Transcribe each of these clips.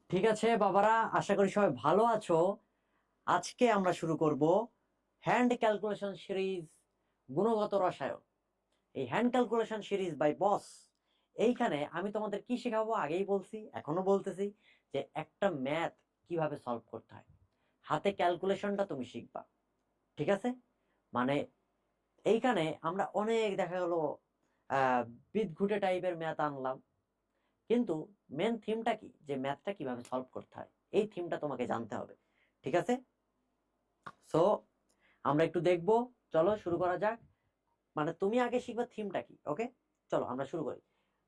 ঠিক আছে বাবারা, আশা করি সবাই ভালো আছো। আজকে আমরা শুরু করব হ্যান্ড ক্যালকুলেশন সিরিজ, গুণগত রসায়ন। এই হ্যান্ড ক্যালকুলেশন সিরিজ বাই বস। এইখানে আমি তোমাদের কি শেখাবো, আগেই বলছি এখনো বলতেছি, যে একটা ম্যাথ কিভাবে সলভ করতে হয়, হাতে ক্যালকুলেশনটা তুমি শিখবা। ঠিক আছে? মানে এইখানে আমরা অনেক দেখা গেল আহ বিদঘুটে টাইপের ম্যাথ আনলাম, কিন্তু মেন থিমটা কি, যে ম্যাথটা কিভাবে সলভ করতে হয়, এই থিমটা তোমাকে জানতে হবে। ঠিক আছে? সো আমরা একটু দেখবো। চলো শুরু করা যাক। মানে তুমি আগে শিখবে থিমটা কি। ওকে, চলো আমরা শুরু করি।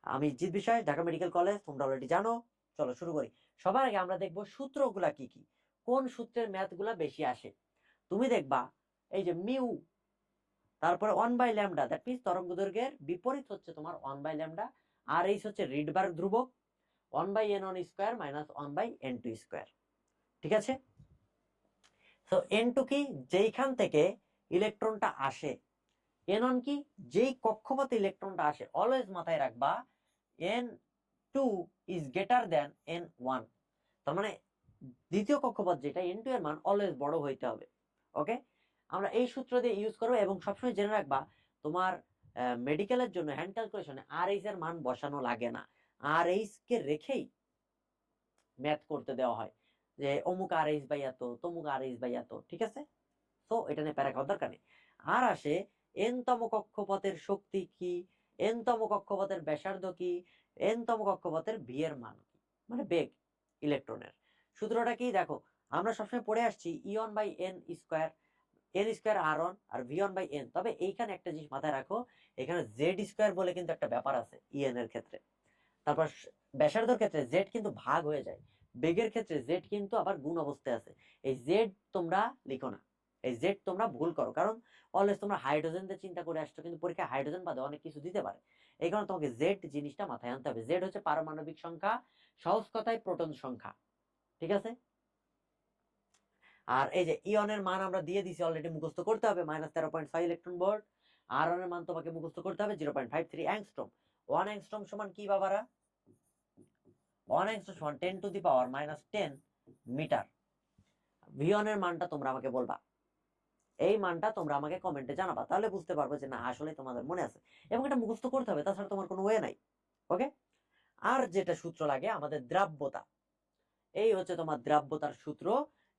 আমি জিৎ বিষয়, ঢাকা মেডিকেল কলেজ, তোমরা অলরেডি জানো। চলো শুরু করি। সবার আগে আমরা দেখবো সূত্রগুলা কি কি, কোন সূত্রের ম্যাথগুলা বেশি আসে। তুমি দেখবা এই যে মিউ, তারপরে 1/λ, দ্যাট মিনস তরঙ্গ দৈর্ঘ্যের বিপরীত হচ্ছে তোমার 1/λ, আর এইচ হচ্ছে রিডবার্গ ধ্রুবক, 1/n1 square minus 1/n2 square. ঠিক আছে? তো n2 কি, যেইখান থেকে ইলেকট্রনটা আসে। n1 কি, যেই কক্ষপথে ইলেকট্রনটা আসে। অলওয়েজ মাথায় রাখবা n2 is greater than n1। তার মানে দ্বিতীয় কক্ষপথ যেটা, n2 এর মান অলওয়েজ বড় হইতে হবে। ওকে, আমরা এই সূত্র দিয়ে ইউজ করবো। এবং সবসময় জেনে রাখবা, তোমার মেডিকেলের জন্য হ্যান্ড ক্যালকুলেশনে আর এইচ এর মান বসানো লাগে না। আর এইচ কে রেখেই ম্যাথ করতে দেওয়া হয়, যে অমুক আর এইচ বাই এত, তমুক আর এইচ বাই এত। ঠিক আছে? তো এটা নিয়ে প্যারা খাওয়ার দরকার নেই। আর আসে এন তম কক্ষপথের শক্তি কি, এন তম কক্ষপথের ব্যাসার্ধ কি, এন তম কক্ষপথের ভি এর মান কি, মানে বেগ ইলেকট্রনের। সূত্রটা কি দেখো, আমরা সবসময় পড়ে আসছি E1/n স্কোয়ার, এন স্কোয়ার আর1 আর V1/n। তবে এইখানে একটা জিনিস মাথায় রাখো, এখানে জেড স্কোয়ার বলে কিন্তু একটা ব্যাপার আছে ইএন এর ক্ষেত্রে। তারপর ব্যাসার্ধর ক্ষেত্রে জেড কিন্তু ভাগ হয়ে যায়, বেগের ক্ষেত্রে জেড কিন্তু আবার গুণ অবস্থায় আছে। এই জেড তোমরা লিখো না, এই জেড তোমরা ভুল করো, কারণ অলওয়েজ তোমরা হাইড্রোজেন দিয়ে চিন্তা করে আসছো, কিন্তু পরীক্ষায় হাইড্রোজেন বাদে অনেক কিছু দিতে পারে। এই কারণে তোমাকে জেড জিনিসটা মাথায় আনতে হবে। জেড হচ্ছে পারমাণবিক সংখ্যা, সহজ কথায় প্রোটন সংখ্যা। ঠিক আছে? আর এই যে ইয়নের মান আমরা দিয়ে দিছি অলরেডি, মুখস্থ করতে হবে -13.5 ইলেকট্রন ভোল্ট। আর এর মান তোমাকে মুখস্থ করতে হবে 0.53 অ্যাংস্ট্রম। 1 অ্যাংস্ট্রম সমান কি বাবারা? 1 অ্যাংস্ট্রম সমান 10⁻⁻10 মিটার। V1 এর মানটা তোমরা আমাকে বলবা, এই মানটা তোমরা আমাকে কমেন্টে জানাবা, তাহলে বুঝতে পারবো যে না আসলে তোমাদের মনে আছে। এবং এটা মুখস্থ করতে হবে, তাছাড়া তোমার কোনো ওয়ে নাই। ওকে, আর যেটা সূত্র লাগে আমাদের দ্রাব্যতা, এই হচ্ছে তোমার দ্রাব্যতার সূত্র।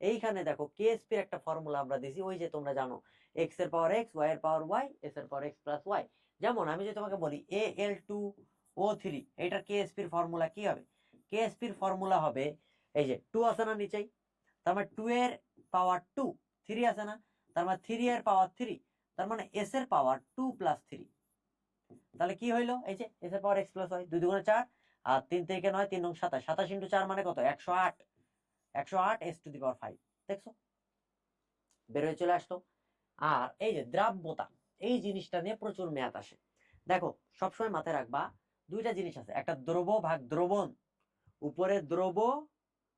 এইখানে দেখো কেএসপি এর একটা ফর্মুলা আমরা দিছি, ওই যে তোমরা জানো, এক্স এর পাওয়ার এক্স, ওয়াই এর পাওয়ার ওয়াই, এস এর পাওয়ার এক্স প্লাস ওয়াই। যেমন আমি যদি তোমাকে বলি Al2O3, এটার কেএসপি এর ফর্মুলা কি হবে? কেএসপি এর ফর্মুলা হবে, এই যে 2 আছে না নিচেই, তার মানে 2 এর পাওয়ার 2, 3 আছে না, তার মানে 3 এর পাওয়ার 3, তার মানে এস এর পাওয়ার 2 প্লাস 3। তাহলে কি হইলো, এই যে এস এর পাওয়ার এক্স প্লাস ওয়াই, 2 দুগুণে 4, আর 3 থেকে 9, 3 নং 27, 27 ইন্টু 4 মানে কত? 108। 108 s⁵ দেখছো, বের হয়ে চলে আসতো। আর এই যে দ্রাব্যতা, এই জিনিসটা নিয়ে প্রচুর ম্যাথ আসে। দেখো সবসময় মাথায় রাখবা, দুইটা জিনিস আছে, একটা দ্রব ভাগ দ্রবণ। উপরে দ্রব,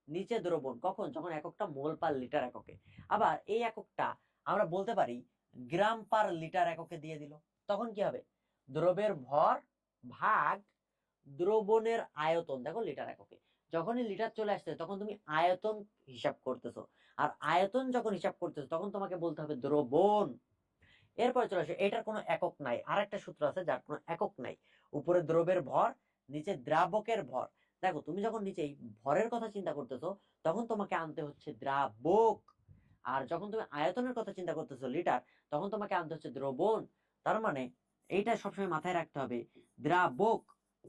নিচে দ্রবণ। কখন? যখন এককটা মোল পার লিটার এককে। আবার এই এককটা আমরা বলতে পারি গ্রাম পার লিটার এককে দিয়ে দিল, তখন কি হবে? দ্রবের ভর ভাগ দ্রবণের আয়তন। দেখো লিটার এককে, যখনই লিটার চলে আসছে তখন তুমি আয়তন হিসাব করতেছো, আর আয়তন যখন হিসাব করতেছো তখন তোমাকে বলতে হবে দ্রবণ। এরপরে চলে আসে, এটার কোনো একক নাই। আর একটা সূত্র আছে যার কোনো একক নাই, উপরে দ্রবের ভর, নিচে দ্রাবকের ভর। দেখো তুমি যখন নিচে ভরের কথা চিন্তা করতেছো তখন তোমাকে আনতে হচ্ছে দ্রাবক, আর যখন তুমি আয়তনের কথা চিন্তা করতেছো লিটার, তখন তোমাকে আনতে হচ্ছে দ্রবণ। তার মানে এইটা সবসময় মাথায় রাখতে হবে, দ্রাবক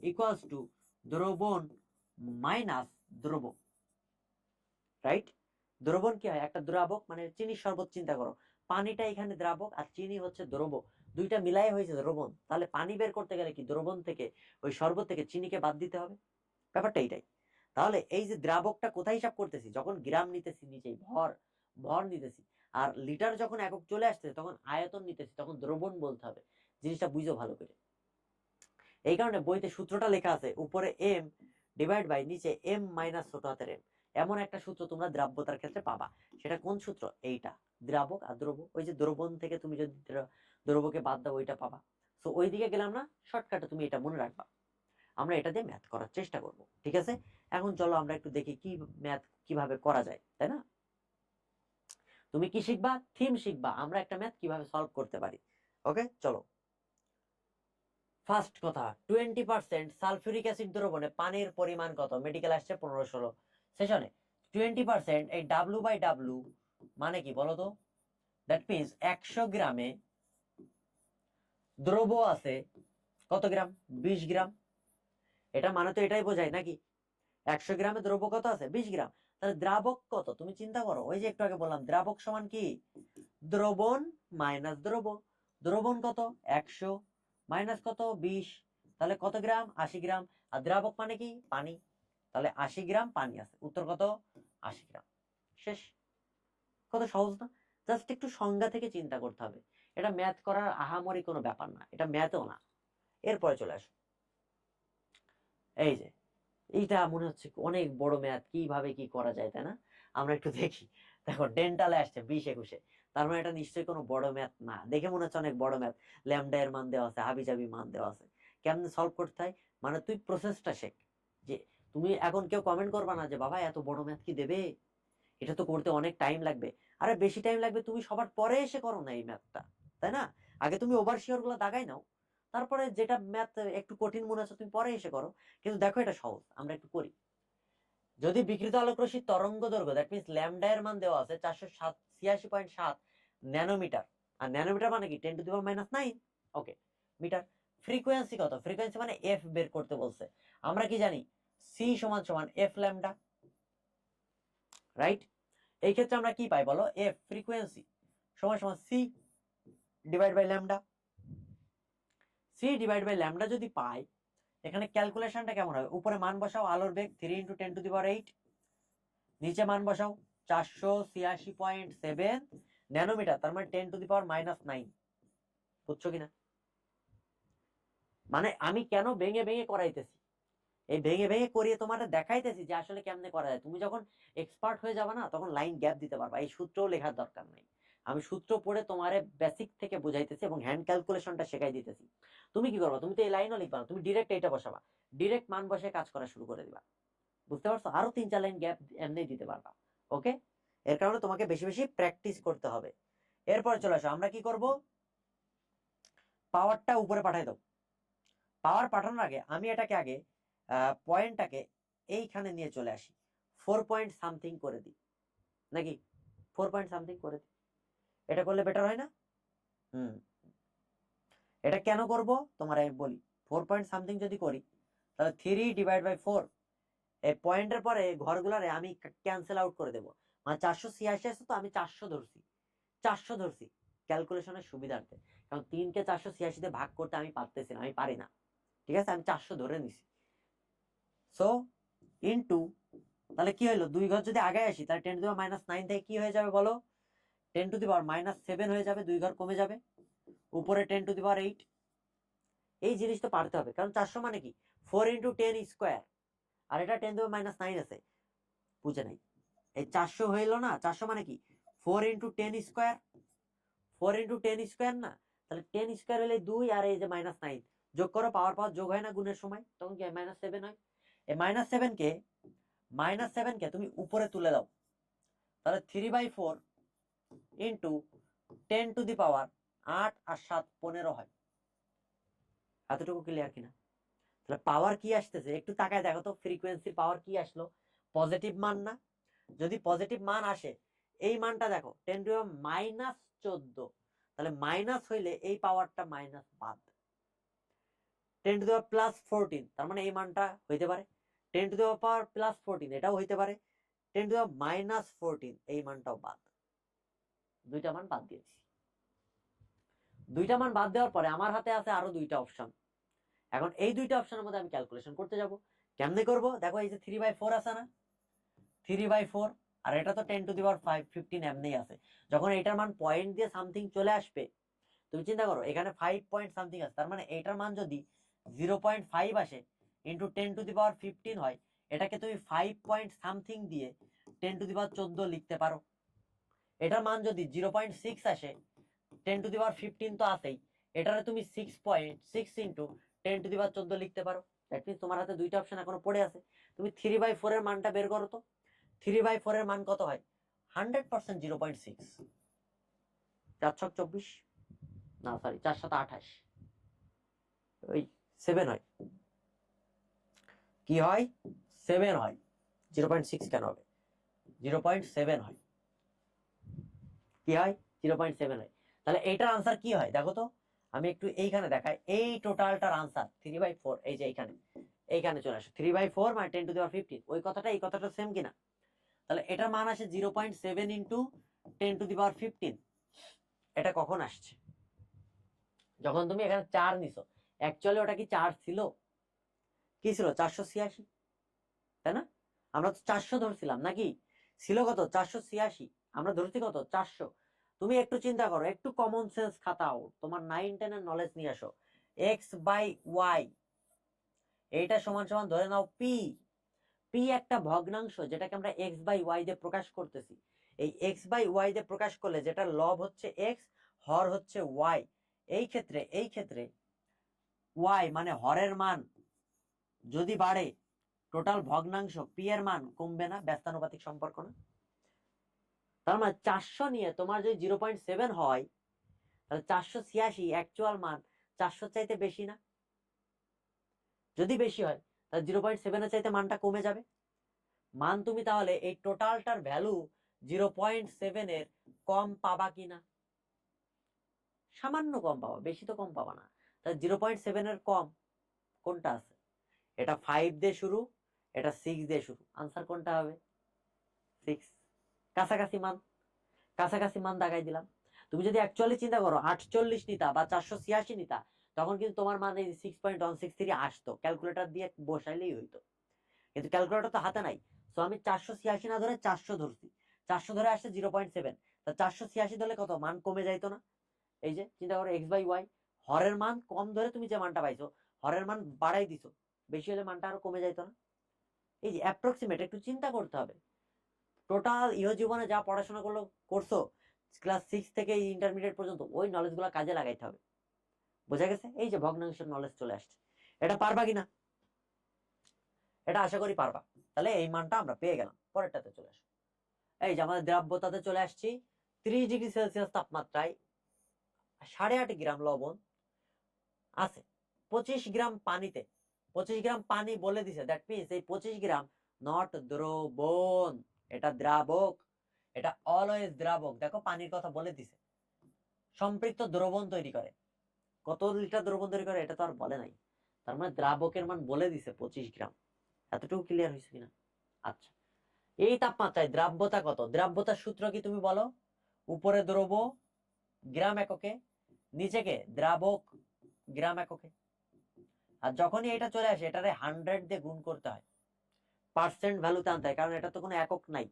ইকুয়ালস টু দ্রবণ মাইনাস দ্রব। রাইট? দ্রবণ কি হয়? একটা দ্রাবক, মানে চিনির শরবত চিন্তা করো, পানিটা এখানে দ্রাবক আর চিনি হচ্ছে দ্রব, দুইটা মিলাই হয়েছে দ্রবণ। তাহলে পানি বের করতে গেলে কি দ্রবণ থেকে, ওই শরবত থেকে চিনিকে বাদ দিতে হবে। ব্যাপারটা এইটাই। তাহলে এই যে দ্রাবকটা কোথায় হিসাব করতেছি, যখন গ্রাম নিতেছি নিচেই ভর, ভর নিতেছি, আর লিটার যখন একক চলে আসতেছে তখন আয়তন নিতেছি, তখন দ্রবণ বলতে হবে। জিনিসটা বুঝো ভালো করে। এই কারণে বইতে সূত্রটা লেখা আছে, উপরে এম ডিভাইড বাই নিচে এম মাইনাস ছোট হাতের এম। এমন একটা সূত্র তোমরা দ্রাব্যতার ক্ষেত্রে পাবা। সেটা কোন সূত্র? এইটা, দ্রাবক আর দ্রব। ওই যে দ্রবণ থেকে তুমি যদি দ্রবকে বাদ দাও ওইটা পাবা। সো ওই দিকে গেলাম না, শর্টকাটে তুমি এটা মনে রাখবা। আমরা এটা দিয়ে ম্যাথ করার চেষ্টা করব, ঠিক আছে? এখন চলো আমরা একটু দেখি কি ম্যাথ কিভাবে করা যায়, তাই না? তুমি কি শিখবা? থিম শিখবা, আমরা একটা ম্যাথ কিভাবে সলভ করতে পারি। ওকে, চলো। ফার্স্ট কথা, 20% সালফিউরিক অ্যাসিড দ্রবণে পানির পরিমাণ কত? মেডিকেল আসছে 15-16 সেশনে। 20% এই W/W মানে কি বলো তো? দ্যাট মিনস 100 গ্রামে দ্রব আছে কত গ্রাম? 20 গ্রাম। এটা মানে তো এটাই বোঝায় নাকি? 100 গ্রামে দ্রব্য কত আছে? 20 গ্রাম। তাহলে দ্রাবক কত? তুমি চিন্তা করো, ওই যে একটু আগে বললাম দ্রাবক সমান কি? দ্রবণ মাইনাস দ্রব। দ্রবণ কত? 100 মাইনাস কত? 20। তাহলে কত গ্রাম? 80 গ্রাম। আর দ্রাবক মানে কি? পানি। তাহলে 80 গ্রাম পানি আছে। উত্তর কত? 80 গ্রাম। শেষ। কত সহজ না? জাস্ট একটু সংজ্ঞা থেকে চিন্তা করতে হবে। এটা ম্যাথ করার আহামরি কোনো ব্যাপার না, এটা ম্যাথও না। এরপরে চলে আসো, এই যে এইটা মনে হচ্ছে অনেক বড় ম্যাথ, কিভাবে কি করা যায়, তাই না? আমরা একটু দেখি। দেখো ডেন্টালে আসছে 20-21, তার মানে এটা নিশ্চয়ই কোনো বড় ম্যাথ না। দেখে মনে হচ্ছে অনেক বড় ম্যাথ, ল্যামডা এর মান দেওয়া আছে, হাবি জাবি মান দেওয়া আছে, কেমনে সলভ করতে হয়। মানে তুই প্রসেসটা শেখ। যে তুমি এখন কেউ কমেন্ট করবা না যে বাবা এত বড় ম্যাথ কি দেবে, এটা তো করতে অনেক টাইম লাগবে। আরে বেশি টাইম লাগবে তুমি সবার পরে এসে করো না এই ম্যাথটা, তাই না? আগে তুমি ওভারশিওর গুলো দাগাই নাও, তারপরে যেটা ম্যাথ একটু কঠিন মনে হচ্ছে তুমি পরে এসে করো। কিন্তু দেখো এটা সহজ, আমরা একটু করি। যদি বিকৃত আলোক রশ্মির তরঙ্গ দৈর্ঘ্য দ্যাট মিনস ল্যামডা এর মান দেওয়া আছে 486.7 ন্যানোমিটার। আর ন্যানোমিটার মানে কি? 10⁻⁹। ওকে, মিটার। ফ্রিকোয়েন্সি কত? ফ্রিকোয়েন্সি মানে এফ বের করতে বলছে। আমরা কি জানি? সি সমান সমান এফ ল্যামডা, রাইট? এই ক্ষেত্রে আমরা কি পাই বলো? এফ ফ্রিকোয়েন্সি সমান সমান C divide by lambda. C divide by lambda যদি পাই, এখানে ক্যালকুলেশনটা কেমন হবে? উপরে মান বসাও, আলোর বেগ 3 × 10⁸, নিচে মান বসাও 486.7 ন্যানোমিটার, তার মানে 10⁻⁹। বুঝছো কিনা? মানে আমি কেন ভেঙে ভেঙে করাইতেছি, এই ভেঙে ভেঙে করিয়ে তোমার দেখাইতেছি যে আসলে কেমনে করা যায়। তুমি যখন এক্সপার্ট হয়ে যাবে না, তখন লাইন গ্যাপ দিতে পারবা, এই সূত্রও লেখার দরকার নাই। আমি সূত্র পড়ে তোমারে বেসিক থেকে বুঝাইতেছি এবং হ্যান্ড ক্যালকুলেশনটা শেখাই দিতেছি। তুমি কি করবা? তুমি তো এই লাইনও লিখবা না, তুমি ডিরেক্ট এটা বসাবা, ডিরেক্ট মান বসে কাজ করা শুরু করে দিবা। বুঝতে পারছো? আরো 3-4 লাইন গ্যাপ এমনি দিতে পারবা। ওকে, এর কারণে তোমাকে বেশি বেশি প্র্যাকটিস করতে হবে। এরপরে চলে আসো, আমরা কি করব? পাওয়ারটা উপরে পাঠাই দাও। পাওয়ার পাঠানোর আগে আমি এটাকে আগে পয়েন্টটাকে এইখানে নিয়ে চলে আসি, 4 পয়েন্ট সামথিং করে দিই, নাকি? 4 পয়েন্ট সামথিং করে দিই, এটা করলে বেটার হয় না? হুম, এটা কেন করব তোমার আমি বলি। 4 পয়েন্ট সামথিং যদি করি, তাহলে 3/4, এই পয়েন্টের পরে ঘরগুলারে আমি ক্যান্সেল আউট করে দেবো। মানে 486 আছে তো আমি 400 ধরছি, 400 ধরছি ক্যালকুলেশনের সুবিধার্থে। কারণ 3-কে 486 ভাগ করতে আমি পারতেছি না, আমি পারি না, ঠিক আছে? আমি 400 ধরে নিছি। সো ইনটু, তাহলে কি হলো? 2 ঘর যদি আগে আসি, তাহলে 10⁻⁹ থেকে কি হয়ে যাবে বলো? 10⁻⁷ হয়ে যাবে, 2 ঘর কমে যাবে, উপরে 10⁸। এই জিনিস তো পারতে হবে, কারণ 400 মানে কি? 4 × 10², আর এটা 10⁻⁹ আছে, বুঝে নাই? এই 400 হইলো না? 400 মানে কি? 4 × 10², 4 × 10² না? তাহলে 10² হলে 2, আর এই যে -9 যোগ করো, পাওয়ার পাওয়ার যোগ হয় না গুণের সময়, তখন কি -7 হয়। এই -7কে তুমি উপরে তুলে দাও, তাহলে 3/4 ইন্টু 10⁻8 আর 7 15 হয়। এতটুকু ক্লিয়ার কিনা? তাহলে পাওয়ার কি আসতেছে একটু তাকায় দেখো তো, ফ্রিকোয়েন্সির পাওয়ার কি আসলো? পজিটিভ মান না? যদি পজিটিভ মান আসে, এই মানটা দেখো 10⁻⁻14, তাহলে মাইনাস হইলে এই পাওয়ারটা মাইনাস বাদ। 10⁻+14, তার মানে এই মানটা হইতে পারে। 10⁻+14 এটাও হইতে পারে। 10⁻⁻14 এই মানটাও বাদ। দুইটা মান বাদ দিয়েছি। দুইটা মান বাদ দেওয়ার পরে আমার হাতে আছে আরো দুইটা অপশন। এখন এই দুইটা অপশনের মধ্যে আমি ক্যালকুলেশন করতে যাব। কেমনে করব? দেখো এই যে 3/4 আছে না? 3/4, আর এটা তো 10⁻15 এমনি আছে। যখন এটার মান পয়েন্ট দিয়ে সামথিং চলে আসবে, তুমি চিন্তা করো এখানে 5 পয়েন্ট সামথিং আছে, তার মানে এটার মান যদি 0.5 আসে ইন্টু 10⁻15 হয়, এটাকে তুমি 5 পয়েন্ট সামথিং দিয়ে 10⁻14 লিখতে পারো। এটার মান যদি 0.6 আসে, 10⁻15 তো আছেই, এটারে তুমি 6.6 ইন্টু 10⁻14 লিখতে পারো। দ্যাট মিনস তোমার হাতে দুইটা অপশন এখনো পড়ে আছে। তুমি 3/4 এর মানটা বের করো তো। 3/4 এর মান কত হয়? 100% 0.6। 4 × 24, না সরি 4 × 7 = 28, ওই 7 হয়। কি হয়? 7 হয়। 0.6 কেন হবে? 0.7 হয়। কি হয়? 0.7 হয়। তাহলে এইটার আনসার কি হয় দেখো তো। আমি একটু এইখানে দেখাই, এই টোটালটার আনসার 3/4, এই যে এইখানে চলে আসে 3/4 মানে 10⁻15। ওই কথাটা এই কথাটা সেম কিনা? তাহলে এটার মান আসে 0.7 × 10⁻15। এটা কখন আসছে? যখন তুমি এখানে 4 নিছো। অ্যাকচুয়ালি ওটা কি 4 ছিল? কি ছিল? 486, তাই না? আমরা তো 400 ধরছিলাম নাকি? ছিল কত? 486। আমরা ধরছি কত? 400। তুমি একটু চিন্তা করো, একটু কমন সেন্স খাটাও, তোমার 9-10 এর নলেজ নিয়ে আসো। x/y এইটা সমান সমান ধরে নাও পি। পি একটা ভগ্নাংশ যেটাকে আমরা x/y দিয়ে প্রকাশ করতেছি। এই x/y দিয়ে প্রকাশ করলে যেটা লব হচ্ছে x, হর হচ্ছে y। এই ক্ষেত্রে y মানে হরের মান যদি বাড়ে, টোটাল ভগ্নাংশ পি এর মান কমবে না? ব্যস্তানুপাতিক সম্পর্ক না? তার মানে 400 নিয়ে তোমার যদি 0.7 হয়, তাহলে 486 অ্যাকচুয়াল মান 400 চাইতে বেশি না? যদি বেশি হয় তাহলে 0.7 এর চাইতে মানটা কমে যাবে। মান তুমি তাহলে এই টোটালটার ভ্যালু 0.7 এর কম পাবা কিনা? সামান্য কম পাবা, বেশি তো কম পাবা না। তাহলে 0.7 এর কম কোনটা আছে? এটা 5 দিয়ে শুরু, এটা 6 দিয়ে শুরু। আনসার কোনটা হবে? 6। কাছাকাছি মান, কাছাকাছি মান দাগাই দিলাম। তুমি যদি অ্যাকচুয়ালি চিন্তা করো 48 নিতা বা 486 নিতা, তখন কিন্তু তোমার মান এই 6.163 আসতো, ক্যালকুলেটর দিয়ে বসাইলেই হইতো। কিন্তু ক্যালকুলেটর তো হাতে নাই। সো আমি 486 না ধরে 400 ধরছি। 400 ধরে আসছে 0.7। তা 486 ধরলে কত মান কমে যাইতো না? এই যে চিন্তা করো, x/y হরের মান কম ধরে তুমি যে মানটা পাইছো, হরের মান বাড়াই দিছো, বেশি হলে মানটা আরো কমে যাইতো না? এই যে অ্যাপ্রক্সিমেট একটু চিন্তা করতে হবে। টোটাল জীবনে যা পড়াশোনা করছো ক্লাস 6 থেকে ইন্টারমিডিয়েট পর্যন্ত, ওই নলেজ গুলা কাজে লাগাইতে হবে। বোঝা গেছে? এই যে ভগ্নাংশের নলেজ চলে আসছে। এটা পারবা কিনা? এটা আশা করি পারবা। তাহলে এই মানটা আমরা পেয়ে গেলাম। পরেরটাতে চলে আসো। এই যে আমাদের দ্রাব্যতাতে চলে আসছি। 30°C তাপমাত্রায় 8.5 গ্রাম লবণ আছে 25 গ্রাম পানিতে। 25 গ্রাম পানি বলে দিছে, দ্যাট মিনস এই 25 গ্রাম নট দ্রবণ, এটা দ্রাবক। এটা অলওয়েজ দ্রাবক। দেখো পানির কথা বলে দিছে, সম্পৃক্ত দ্রবণ তৈরি করে। কত লিটার দ্রবণ তৈরি করে এটা তো আর বলে নাই। তার মানে দ্রাবকের মান বলে দিছে 25 গ্রাম। এতটুকু ক্লিয়ার হয়েছে কিনা? আচ্ছা, এই তাপমাত্রায় দ্রাব্যতা কত? দ্রাব্যতার সূত্র কি তুমি বলো? উপরে দ্রব গ্রাম এককে, নিচেকে দ্রাবক গ্রাম এককে। আর যখনই এটা চলে আসে এটারে 100 দিয়ে গুণ করতে হয়, পার্সেন্ট ভ্যালুতে আনতে হয়, কারণ এটা তো কোনো একক নাই।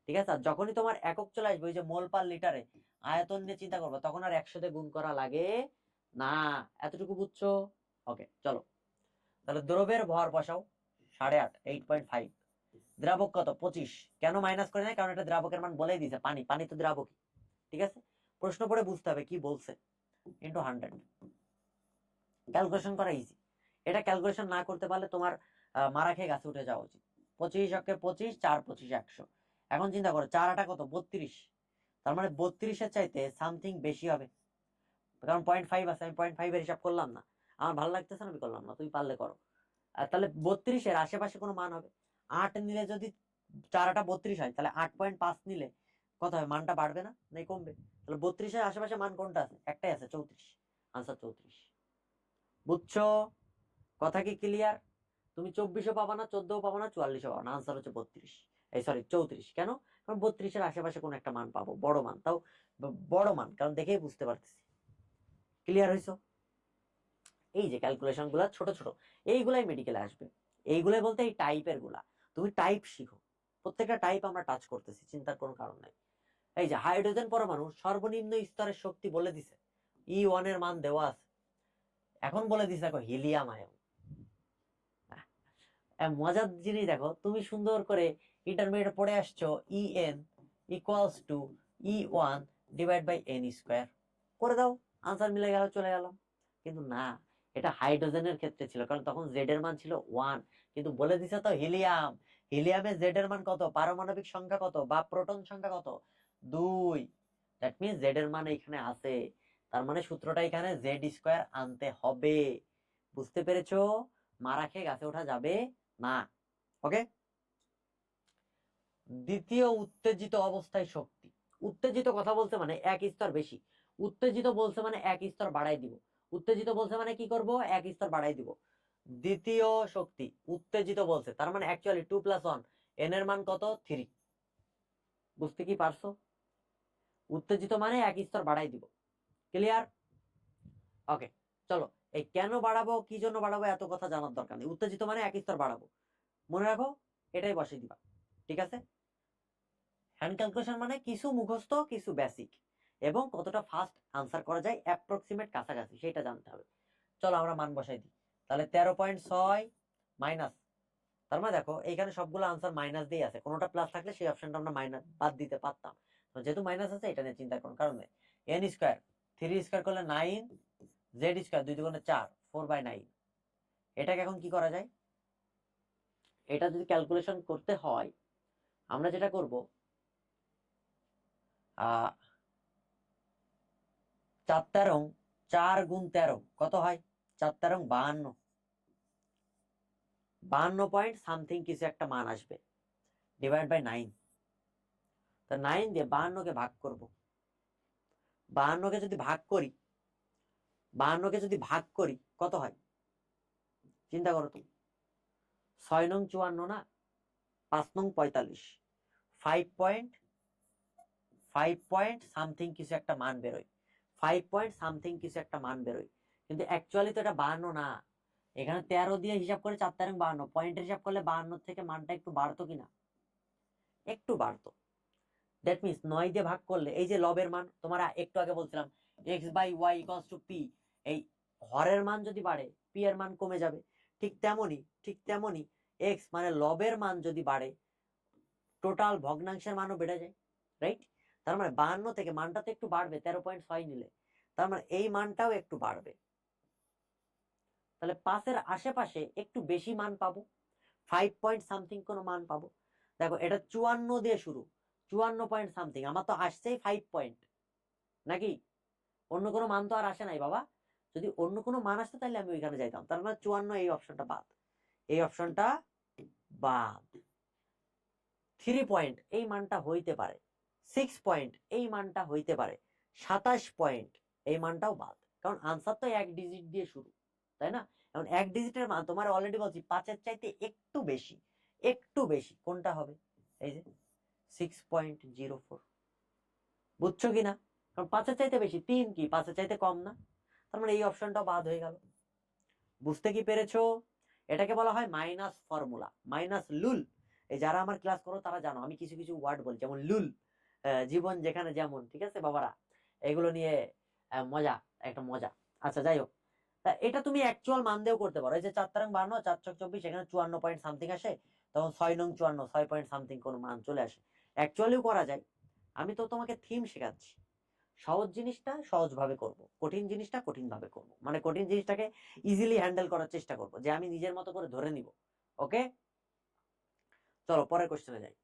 ঠিক আছে? আর যখনই তোমার একক চলে আসবে, ওই যে মোল পার লিটারে আয়তন নিয়ে চিন্তা করবো, তখন আর 100 দিয়ে গুণ করা লাগে না। এতটুকু বুঝছো? ওকে, চলো তাহলে দ্রবের ভর বসাও 8.5, 8.5। দ্রাবক কত? 25। কেন মাইনাস করে নাই? কারণ এটা দ্রাবকের মান বলেই দিছে, পানি। পানি তো দ্রাবকই। ঠিক আছে? প্রশ্ন পড়ে বুঝতে হবে কি বলছে। ইন্টু 100, ক্যালকুলেশন করা ইজি। এটা ক্যালকুলেশন না করতে পারলে তোমার মারা খেয়ে গাছে উঠে যাওয়া উচিত। 25 × 25, 4 25 100। এখন চিন্তা করো 4 8 কত? 32। তার মানে 32-এর চাইতে সামথিং বেশি হবে, কারণ 0.5 আছে। আমি 0.5 এর হিসাব করলাম না, আমার ভালো লাগতেছে না, আমি করলাম না, তুমি পারলে করো। আর তাহলে 32-এর আশেপাশে কোনো মান হবে। 8 নিলে যদি 4 8 32 হয়, তাহলে 8.5 নিলে কত হয়? মানটা বাড়বে না নাকি কমবে? তাহলে 32-এর আশেপাশে মান কোনটা আছে? একটাই আছে, 34। আনসার 34। বুঝছো? কথা কি ক্লিয়ার? তুমি 24ও পাবা না, 14ও পাবা না, 44ও পাবা না। আনসার হচ্ছে 32, এই সরি 34। কেন? কারণ 32-এর আশেপাশে কোন একটা মান পাবো, বড় মান, তাও বড় মান, কারণ দেখেই বুঝতে পারতেছি। ক্লিয়ার হইছো? এই যে ক্যালকুলেশন গুলা ছোট ছোট, এইগুলাই মেডিকেলে আসবে। এইগুলাই বলতে এই টাইপের গুলা। তুমি টাইপ শিখো, প্রত্যেকটা টাইপ আমরা টাচ করতেছি, চিন্তার কোনো কারণ নাই। এই যে হাইড্রোজেন পরমাণু সর্বনিম্ন স্তরের শক্তি বলে দিছে, E1 এর মান দেওয়া আছে। এখন বলে দিছে দেখো হিলিয়াম আয়ন। মজার জিনিস দেখো, তুমি সুন্দর করে ইন্টারমিডিয়েট পড়ে আসছো En = E1/n²। করে দাও, আনসার মিলে গেল, চলে গেল। কিন্তু না, এটা হাইড্রোজেনের ক্ষেত্রে ছিল, কারণ তখন জেড এর মান ছিল 1, কিন্তু বলে দিছে তো হিলিয়াম, হিলিয়ামে জেড এর মান কত, পারমাণবিক সংখ্যা কত বা প্রোটন সংখ্যা কত, 2। দ্যাট মিন্স জেড এর মান এখানে আছে, তার মানে সূত্রটা এখানে জেড স্কোয়ার আনতে হবে। বুঝতে পেরেছো? মারা খেয়ে গাছে ওঠা যাবে না। ওকে, দ্বিতীয় উত্তেজিত অবস্থায় শক্তি। উত্তেজিত কথা বলছে মানে এক স্তর বেশি, উত্তেজিত বলছে মানে এক স্তর বাড়াই দিব, উত্তেজিত বলছে মানে কি করব, এক স্তর বাড়াই দিব। দ্বিতীয় শক্তি উত্তেজিত বলছে, তার মানে অ্যাকচুয়ালি 2+1, এন এর মান কত, 3। বুঝতে কি পারছো? উত্তেজিত মানে এক স্তর বাড়াই দিব। ক্লিয়ার? ওকে, চলো, এই কেন বাড়াবো, কি জন্য বাড়াবো এত কথা জানার দরকার নেই। উত্তেজিত মানে এক স্তর বাড়াবো, মনে রাখো, এটাই বসিয়ে দিবা। ঠিক আছে? হ্যান্ড ক্যালকুলেশন মানে কিছু মুখস্থ, কিছু বেসিক, এবং কতটা ফাস্ট আনসার করা যায়, অ্যাপ্রক্সিমেট কাছাকাছি, সেটা জানতে হবে। চলো আমরা মান বসাই দিই। তাহলে 13.6 মাইনাস, তার মানে দেখো এইখানে সবগুলো আনসার মাইনাস দিয়ে আছে, কোনোটা প্লাস থাকলে সেই অপশনটা আমরা মাইনাস বাদ দিতে পারতাম, যেহেতু মাইনাস আছে এটা নিয়ে চিন্তা করার কারণ নেই। এন স্কোয়ার, 3 স্কোয়ার করলে 9, জেড স্কোয়ার 2 দুগুণে 4, 4/9। এটাকে এখন কি করা যায়, এটা যদি ক্যালকুলেশন করতে হয় আমরা যেটা করব, 4 4 গুণ 13 কত হয়, 4 52, 52 পয়েন্ট সামথিং কিছু একটা মান আসবে, ডিভাইড বাই 9। তো 9 দিয়ে 52 কে ভাগ করব, 52 কে যদি ভাগ করি, 52 কে যদি ভাগ করি কত হয় চিন্তা করো তুমি। 6 নং 54 না, 5 নং 45, 5 পয়েন্ট সামথিং কিছু একটা মান বেরোয়, 5 পয়েন্ট সামথিং কিছু একটা মান বেরোয়, কিন্তু অ্যাকচুয়ালি তো এটা 52 না। এখানে 13 দিয়ে হিসাব করে 4 52, পয়েন্টের হিসাব করলে 52 থেকে মানটা একটু বাড়তো কিনা, একটু বাড়তো। দ্যাট মিনস 9 দিয়ে ভাগ করলে এই যে লবের মান, তোমার একটু আগে বলছিলাম x/y = p, এই হরের মান যদি বাড়ে পি এর মান কমে যাবে, ঠিক তেমনি x মানে লবের মান যদি বাড়ে টোটাল ভগ্নাংশের মানও বেড়ে যায়, রাইট? তার মানে 52 থেকে মানটা তো একটু বাড়বে 13.6 নিলে, তার মানে এই মানটাও একটু বাড়বে, তাহলে 5-এর আশেপাশে একটু বেশি মান পাবো, 5 পয়েন্ট সামথিং কোনো মান পাবো। দেখো এটা 54 দিয়ে শুরু, 54 পয়েন্ট সামথিং, আমার তো আসছেই 5 পয়েন্ট, নাকি অন্য কোনো মান তো আর আসে নাই বাবা, যদি অন্য কোনো মান আসতো তাহলে আমি ওইখানে যাইতাম, তার মানে 54, এই অপশনটা বাদ, এই অপশনটা বাদ। 3 পয়েন্ট এই মানটা হইতে পারে, 6 পয়েন্ট এই মানটা হইতে পারে, 27 পয়েন্ট এই মানটাও বাদ, কারণ আনসার তো এক ডিজিট দিয়ে শুরু, তাই না? এখন এক ডিজিটের মান তোমার অলরেডি বলছি 5-এর চাইতে একটু বেশি, একটু বেশি কোনটা হবে, এই যে 6.04। বুঝছো কিনা? কারণ 5-এর চাইতে বেশি 3 কি 5-এর চাইতে কম না, তার মানে এই অপশনটাও বাদ হয়ে গেল। বুঝতে কি পেরেছো? এটাকে বলা হয় মাইনাস ফর্মুলা, মাইনাস লুল। এই যারা আমার ক্লাস করো তারা জানো আমি কিছু কিছু ওয়ার্ড বলি, যেমন লুল, জীবন যেখানে যেমন, ঠিক আছে বাবারা, এগুলো নিয়ে মজা, একটা মজা। আচ্ছা যাই হোক, তা এটা তুমি অ্যাকচুয়াল মান দিয়েও করতে পারো, এই যে 4 52, 4 24, এখানে 54 পয়েন্ট সামথিং আসে, তখন 6 নং 54, 6 পয়েন্ট সামথিং কোন মান চলে আসে, অ্যাকচুয়ালিও করা যায়। আমি তো তোমাকে থিম শেখাচ্ছি, সহজ জিনিসটা সহজ ভাবে করব, কঠিন জিনিসটা কঠিন ভাবে করব, মানে কঠিন জিনিসটাকে ইজিলি হ্যান্ডেল করার চেষ্টা করব, যে আমি নিজের মতো করে ধরে নিব। ওকে, চলো পরের কোশ্চেনে যাই।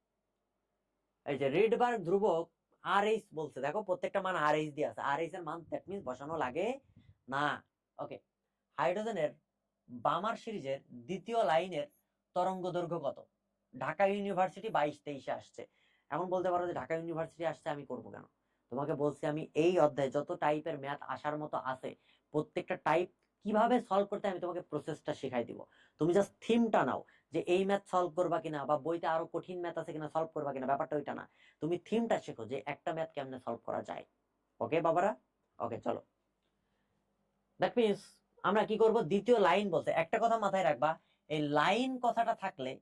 এই যে রিডবার্গ ধ্রুবক আর এইচ বলছে, দেখো প্রত্যেকটা মান আর এইচ দিয়ে আছে, আর এইচ এর মান দ্যাট মিন্স বসানো লাগে না। ওকে, হাইড্রোজেনের বামার সিরিজের দ্বিতীয় লাইনের তরঙ্গ দৈর্ঘ্য কত? ঢাকা ইউনিভার্সিটি 22-23 আসছে। এখন বলতে পারো যে ঢাকা ইউনিভার্সিটি আসছে আমি করবো কেন, তোমাকে বলছি আমি এই অধ্যায়ে যত টাইপের ম্যাথ আসার মতো আছে প্রত্যেকটা টাইপ কিভাবে সলভ করতে আমি তোমাকে প্রসেসটা শেখাই দিব, তুমি জাস্ট থিমটা নাও, যে এই ম্যাথ সলভ করবা কিনা বা বইতে আরো কঠিন ম্যাথ আছে কিনা সলভ করবা কিনা, ব্যাপারটা ওইটা না, তুমি থিমটা শেখো যে একটা ম্যাথ কেমনে সলভ করা যায়। ওকে বাবারা, ওকে চলো, দ্যাট মিনস আমরা কি করব, দ্বিতীয় লাইন বলতে একটা কথা মাথায় রাখবা, এই লাইন কথাটা থাকলে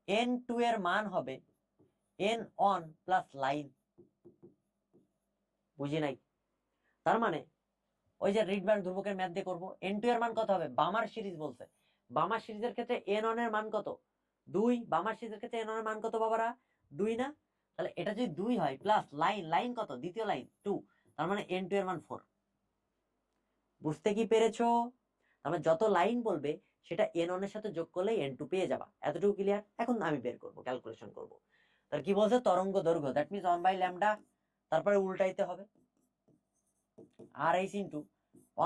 n2 এর মান হবে n1 প্লাস লাইন, বুঝি নাই? তার মানে ওই যে রিডবার্গ ধ্রুবকের ম্যাথ দিয়ে করবো, n2 এর মান কত হবে, বামার সিরিজ বলছে, বামার সিরিজের ক্ষেত্রে n1 এর মান কত, 2, বামার সিরিজের ক্ষেত্রে n1 এর মান কত বাবারা, 2 না? তাহলে এটা যদি 2 হয় প্লাস লাইন, লাইন কত, দ্বিতীয় লাইন 2, তার মানে n2 এর মান 4। বুঝতে কি পেরেছো? আমরা যত লাইন বলবে সেটা n1 এর সাথে যোগ করলেই n2 পেয়ে যাবা। এতটুকু ক্লিয়ার? এখন আমি বের করব, ক্যালকুলেশন করব। তার কি বলছে? তরঙ্গ দৈর্ঘ্য, দ্যাট মিন্স 1/λ, তারপরে উল্টাইতে হবে r/h ইনটু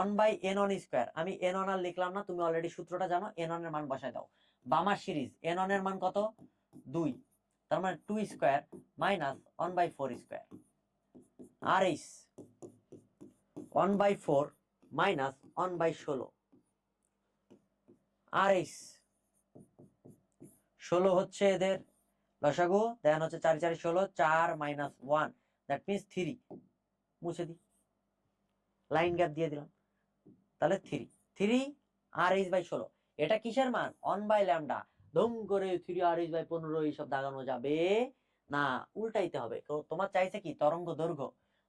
1/n1 স্কয়ার। আমি n1 আর লিখলাম না, তুমি অলরেডি সূত্রটা জানো, n1 এর মান বসায় দাও। বামার সিরিজ n1 এর মান কত? 2, তার মানে 2 square minus 1/4 square. r/h 1/4 minus 1/16। r/h 16 হচ্ছে এদের লসাগু, দেন হচ্ছে 4 4 16, 4 মাইনাস 1, দ্যাট মিন্স 3। মুছে দিই, লাইন গ্যাপ দিয়ে দিলাম, তাহলে 3 r/h/16। এটা কিসের মান? 1/λ। ধুম করে 3 r/h/15 এইসব দাগানো যাবে না, উল্টাইতে হবে। তোমার চাইছে কি? তরঙ্গ দৈর্ঘ্য।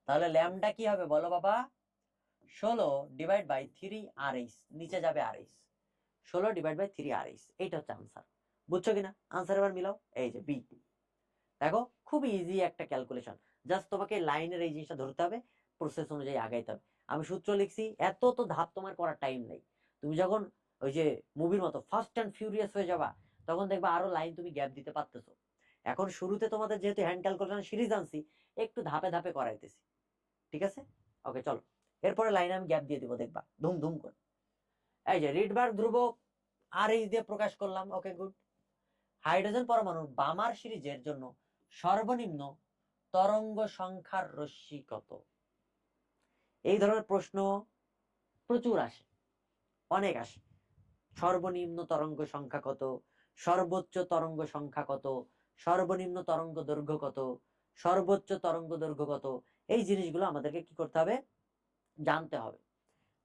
তাহলে ল্যামডা কি হবে বলো বাবা? 16 ডিভাইড বাই 3 r/h, নিচে যাবে r/h, 16 ডিভাইড বাই 3 r/h। এইটা হচ্ছে আনসার। বুঝছো কিনা? আনসার এবার মিলাও, এই যে বি। দেখো খুব ইজি একটা ক্যালকুলেশন, জাস্ট তোমাকে লাইনের এই জিনিসটা ধরতে হবে, প্রসেস অনুযায়ী আগাইতে হবে। আমি সূত্র লিখছি, এত তো ধাপ তোমার করার টাইম নেই। তুমি যখন ওই যে মুভির মতো ফাস্ট অ্যান্ড ফিউরিয়াস হয়ে যাবা, তখন দেখবা আরো লাইন তুমি গ্যাপ দিতে পারতেছো। এখন শুরুতে তোমাদের যেহেতু হ্যান্ড ক্যালকুলেশন সিরিজ আনছি, একটু ধাপে ধাপে করাইতেছি, ঠিক আছে? ওকে চলো, এরপরে লাইনে আমি গ্যাপ দিয়ে দিব, দেখবা ধুম ধুম করে। এই যে রিডবার্গ ধ্রুবক r/h দিয়ে প্রকাশ করলাম, ওকে গুড। হাইড্রোজেন পরমাণুর বামার সিরিজের জন্য সর্বনিম্ন তরঙ্গ সংখ্যার রশ্মি কত? এই ধরনের প্রশ্ন প্রচুর আসে, অনেক আসে। সর্বনিম্ন তরঙ্গ সংখ্যা কত, সর্বোচ্চ তরঙ্গ সংখ্যা কত, সর্বনিম্ন তরঙ্গ দৈর্ঘ্য কত, সর্বোচ্চ তরঙ্গ দৈর্ঘ্য কত, এই জিনিসগুলো আমাদেরকে কি করতে হবে? জানতে হবে।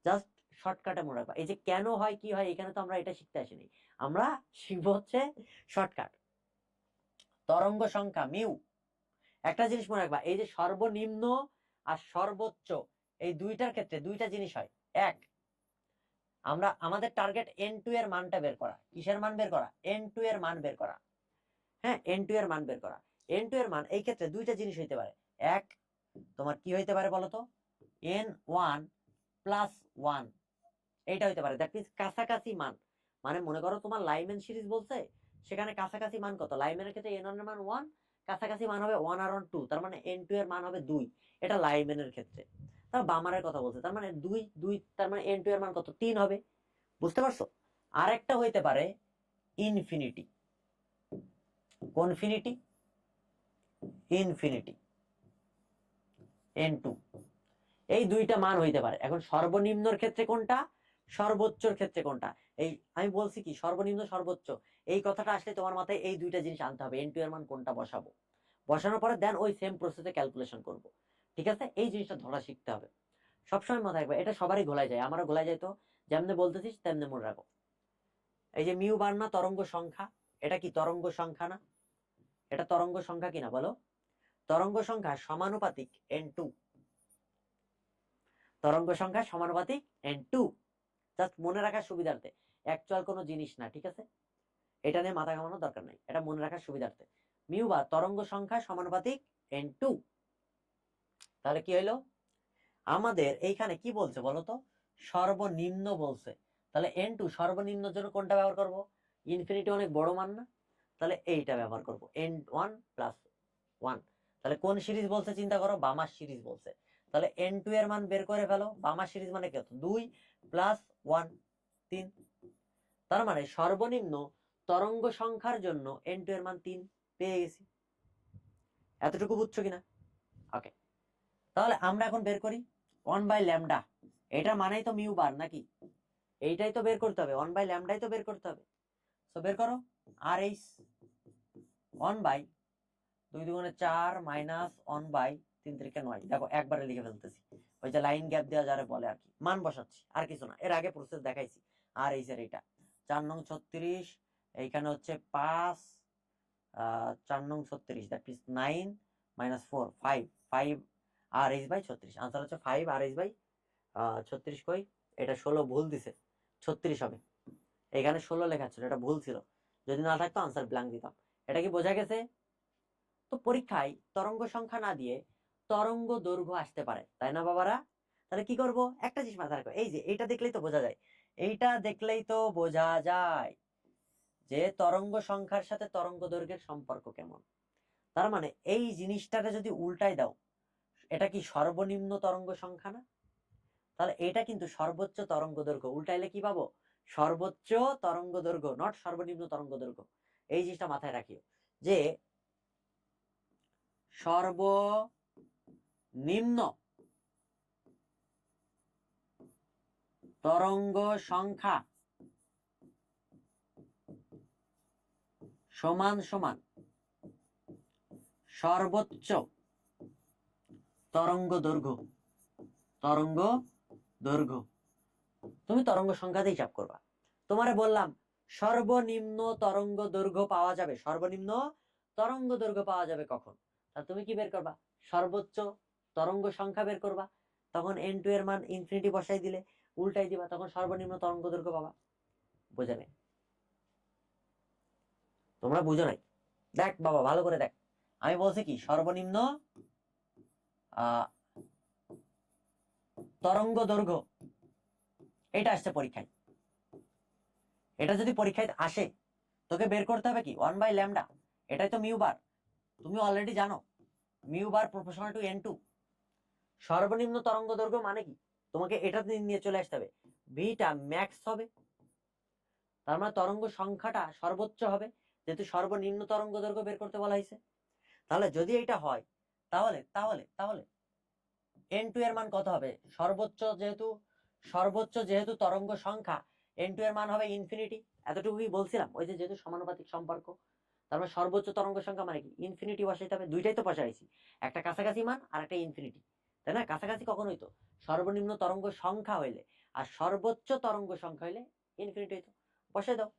জাস্ট শর্টকাটে মনে রাখবা। এই যে কেন হয় কি হয়, এখানে তো আমরা এটা শিখতে আসিনি, আমরা শিখবো হচ্ছে শর্টকাট। তরঙ্গ সংখ্যা মিউ, একটা জিনিস মনে রাখবা, এই যে সর্বনিম্ন আর সর্বোচ্চ, এই দুইটার ক্ষেত্রে দুইটা জিনিস হয়। এক, আমরা আমাদের টার্গেট n2 এর মানটা বের করা। কিসের মান বের করা? n2 এর মান বের করা। হ্যাঁ, n2 এর মান বের করা। n2 এর মান এই ক্ষেত্রে দুইটা জিনিস হইতে পারে। এক, তোমার কি হইতে পারে বলতো? n1 প্লাস 1, এইটা হইতে পারে। দ্যাট মিন্স কাছাকাছি মান। মানে মনে করো তোমার লাইম্যান সিরিজ বলছে, সেখানে কাছাকাছি মান কত? লাইম্যানের ক্ষেত্রে n1 এর মান 1, কাছাকাছি মান হবে 1 আর 2, তার মানে n2 এর মান হবে 2। এটা লাইম্যানের ক্ষেত্রে। তার বামারের কথা বলছে, তার মানে 2 2, তার মানে n2 এর মান কত? 3 হবে। বুঝতে পারছো? আরেকটা হইতে পারে ইনফিনিটি। কোনফিনিটি? Infinity, n2। এই দুইটা মান হইতে পারে। এখন সর্বনিম্নর ক্ষেত্রে কোনটা, সর্বোচ্চর ক্ষেত্রে কোনটা? এই আমি বলছি কি সর্বনিম্ন সর্বোচ্চ, এই কথাটা আসলে তোমার মাথায় এই দুইটা জিনিস আনতে হবে। n2 এর মান কোনটা বসাবো, বসানোর পরে দেন ওই সেম প্রসেসে ক্যালকুলেশন করব। ঠিক আছে? এই জিনিসটা ধরা শিখতে হবে। সবসময় মাথায় রাখবে, এটা সবারই ঘোলায় যায়, আমারও ঘোলায় যায়। তো যেমনে বলতেছিস তেমনি মনে রাখো। এই যে মিউ বার না তরঙ্গ সংখ্যা, এটা কি তরঙ্গ সংখ্যা না? এটা তরঙ্গ সংখ্যা কিনা বলো? তরঙ্গ সংখ্যা সমানুপাতিক n2। তরঙ্গ সংখ্যা সমানুপাতিক n2, জাস্ট মনে রাখার সুবিধার্থে, অ্যাকচুয়াল কোনো জিনিস না, ঠিক আছে? এটা নিয়ে মাথা ঘামানোর দরকার নাই, এটা মনে রাখার সুবিধার্থে। মিউ বা তরঙ্গ সংখ্যা সমানুপাতিক n2। তাহলে কি হইলো? আমাদের এইখানে কি বলছে বলতো? সর্বনিম্ন বলছে। তাহলে n2 সর্বনিম্নের জন্য কোনটা ব্যবহার করব? ইনফিনিটি অনেক বড় মান না, তাহলে এইটা ব্যবহার করব, n1 প্লাস 1। তাহলে কোন সিরিজ বলছে চিন্তা করো? বামার সিরিজ বলছে। তাহলে n2 এর মান বের করে ফেলো। বামার সিরিজ মানে কত? 2 প্লাস 1, 3। তার মানে সর্বনিম্ন তরঙ্গ সংখ্যার জন্য n2 এর মান 3 পেয়ে গেছি। এতটুকু বুঝছো কিনা? ওকে, তাহলে আমরা এখন বের করি 1/λ। এটা মানেই তো মিউ বার নাকি? এইটাই তো বের করতে হবে, 1/λ তো বের করতে হবে। সো বের করো r/h 1/2 দুগুণে 4 মাইনাস 1/3 3 9। দেখো একবারে লিখে ফেলতেছি, ওই যে লাইন গ্যাপ দেওয়া যারে বলে আর কি, মান বসাচ্ছি আর কিছু না। এর আগে প্রসেস দেখাইছি। r/h এর এটা 4 নং 36, এইখানে হচ্ছে 5, 4 নং 36, that is 9 minus 4 5 5 r/h/36। Answer হচ্ছে 5 r/h/36। কই এটা 16 ভুল দিছে, 36 হবে। এখানে 16 লেখা ছিল, এটা ভুল ছিল। যদি না থাকতো আনসার ব্ল্যাঙ্ক দিতাম। এটা কি বোঝা গেছে? তো পরীক্ষায় তরঙ্গ সংখ্যা না দিয়ে তরঙ্গ দৈর্ঘ্য আসতে পারে, তাই না বাবারা? তাহলে কি করব, একটা জিনিস মাথায় রাখো, এই যে এইটা দেখলেই তো বোঝা যায়, এইটা দেখলেই তো বোঝা যায় যে তরঙ্গ সংখ্যার সাথে তরঙ্গ দৈর্ঘ্যের সম্পর্ক কেমন। তার মানে এই জিনিসটাকে যদি উল্টাই দাও, এটা কি সর্বনিম্ন তরঙ্গ সংখ্যা না? তাহলে এটা কিন্তু সর্বোচ্চ তরঙ্গ দৈর্ঘ্য, উল্টাইলে কি পাবো, সর্বোচ্চ তরঙ্গ দৈর্ঘ্য, নট সর্বনিম্ন তরঙ্গ দৈর্ঘ্য। এই জিনিসটা মাথায় রাখিও যে সর্বনিম্ন তরঙ্গ সংখ্যা সমান সমান সর্বোচ্চ তরঙ্গ দৈর্ঘ্য। তরঙ্গ দৈর্ঘ্য তুমি তরঙ্গ সংখ্যা দিয়ে হিসাব করবা। তোমারে বললাম সর্বনিম্ন তরঙ্গ দৈর্ঘ্য পাওয়া যাবে, সর্বনিম্ন তরঙ্গ দৈর্ঘ্য পাওয়া যাবে কখন? তা তুমি কি বের করবা, সর্বোচ্চ তরঙ্গ সংখ্যা বের করবা, তখন n2 এর মান ইনফিনিটি বসাই দিলে উল্টাই দিবা, তখন সর্বনিম্ন তরঙ্গ দৈর্ঘ্য পাবা। বুঝে নাই? তোমরা বুঝো নাই? দেখ বাবা ভালো করে দেখ, আমি বলছি কি সর্বনিম্ন তরঙ্গ দৈর্ঘ্য, এটা আসছে পরীক্ষায়। এটা যদি পরীক্ষায় আসে তোকে বের করতে হবে কি 1/λ, এটাই তো মিউ বার, তুমি অলরেডি জানো mu bar proportional to n2। সর্বনিম্ন তরঙ্গ দৈর্ঘ্য মানে কি, তোমাকে এটা নিয়ে চলে আসতে হবে, ভিটা ম্যাক্স হবে, তার মানে তরঙ্গ সংখ্যাটা সর্বোচ্চ হবে, যেহেতু সর্বনিম্ন তরঙ্গ দৈর্ঘ্য বের করতে বলা হয়েছে। তাহলে যদি এটা হয় তাহলে তাহলে তাহলে n2 এর মান কত হবে, সর্বোচ্চ যেহেতু তরঙ্গ সংখ্যা, n2 এর মান হবে ইনফিনিটি। এতটুকুই বলছিলাম, ওই যে যেহেতু সমানুপাতিক সম্পর্ক, তার মানে সর্বোচ্চ তরঙ্গ সংখ্যা মানে কি ইনফিনিটি বসাইতে হবে, দুইটাই তো বসাইছি, একটা কাছাকাছি মান আর একটা ইনফিনিটি, তাই না? কাছাকাছি কখন হইতো, সর্বনিম্ন তরঙ্গ সংখ্যা হইলে, আর সর্বোচ্চ তরঙ্গ সংখ্যা হইলে ইনফিনিটি হইতো। বসাই দাও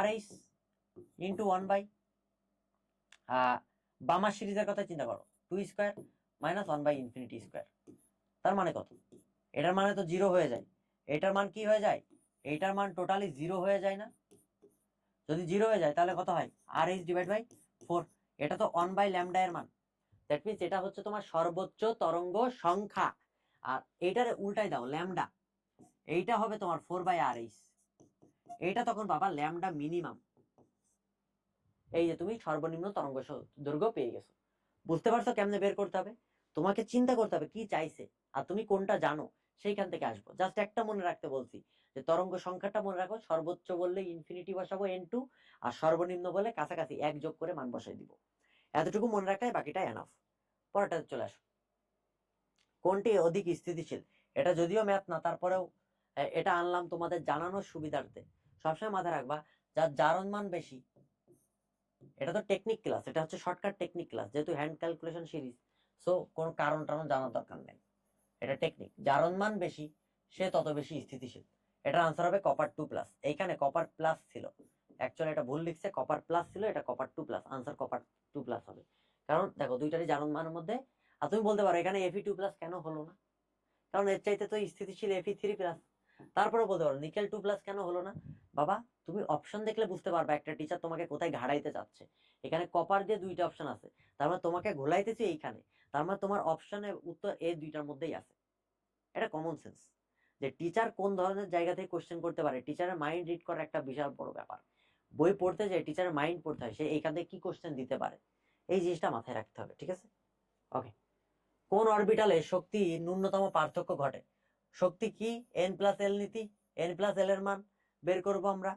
r/h ইন্টু 1/, বামার সিরিজের কথা চিন্তা করো, 2² মাইনাস 1/∞²। তার মানে কত, এটার মানে তো 0 হয়ে যায়, এটার মান কি হয়ে যায়, এটার মান টোটালি 0 হয়ে যায় না? যদি 0 হয়ে যায় তাহলে কত হয়, r/h ডিভাইড বাই 4। এটা তো 1/λ এর মান, দ্যাট মিন্স এটা হচ্ছে তোমার সর্বোচ্চ তরঙ্গ সংখ্যা। আর এইটারে উল্টাই দাও ল্যামডা, এইটা হবে তোমার 4/rh, এইটা তখন পাবা ল্যামডা মিনিমাম। এই যে তুমি সর্বনিম্ন তরঙ্গ দৈর্ঘ্য পেয়ে গেছো। বুঝতে পারছো কেমনে বের করতে হবে? তোমাকে চিন্তা করতে হবে কি চাইছে আর তুমি কোনটা জানো, সেইখান থেকে আসবো। জাস্ট একটা মনে রাখতে বলছি যে তরঙ্গ সংখ্যাটা মনে রাখো, সর্বোচ্চ বললে ইনফিনিটি বসাবো n2, আর সর্বনিম্ন বলে কাছাকাছি 1 যোগ করে মান বসাই দিব। এতটুকু মনে রাখলে বাকিটা এনাফ। পরেরটাতে চলে আসো, কোনটি অধিক স্থিতিশীল? এটা যদিও ম্যাথ না, তারপরেও এটা আনলাম তোমাদের জানানোর সুবিধার্থে। সবসময় মাথায় রাখবা যার জারণ মান বেশি, এটা তো টেকনিক ক্লাস, এটা হচ্ছে শর্টকাট টেকনিক ক্লাস, যেহেতু হ্যান্ড ক্যালকুলেশন সিরিজ, সো কোন কারণ টারণ জানার দরকার নেই, এটা টেকনিক। জারণ মান বেশি সে তত বেশি স্থিতিশীল। এটার আনসার হবে কপার 2+। এইখানে কপার প্লাস ছিল, অ্যাকচুয়ালি এটা ভুল লিখছে, কপার প্লাস ছিল, এটা কপার 2+, আনসার কপার 2+ হবে। কারণ দেখো দুইটারই জারণ মানের মধ্যে, আর তুমি বলতে পারো এখানে Fe2+ কেন হলো না, কারণ এর চাইতে তো স্থিতিশীল Fe3+। তারপরে বলতে পারো নিকেল 2+ কেন হলো না। বাবা তুমি অপশন দেখলে বুঝতে পারবে একটা টিচার তোমাকে কোথায় ঘাড়াইতে চাচ্ছে। এখানে কপার দিয়ে দুইটা অপশন আছে, তার মানে তোমাকে ঘোলাইতেছে এইখানে, তার মানে তোমার অপশনের উত্তর এই দুইটার মধ্যেই আছে। এটা কমন সেন্স, যে টিচার কোন ধরনের জায়গা থেকে কোশ্চেন করতে পারে, টিচারের মাইন্ড রিড করা একটা বিশাল বড় ব্যাপার। বই পড়তে যে টিচারের মাইন্ড পড়তে হয়, সে এইখান থেকে কি কোশ্চেন দিতে পারে, এই জিনিসটা মাথায় রাখতে হবে। ঠিক আছে, ওকে। কোন অরবিটালে শক্তি ন্যূনতম পার্থক্য ঘটে? শক্তি কি, n+l নীতি, n+l এর মান বের করব আমরা।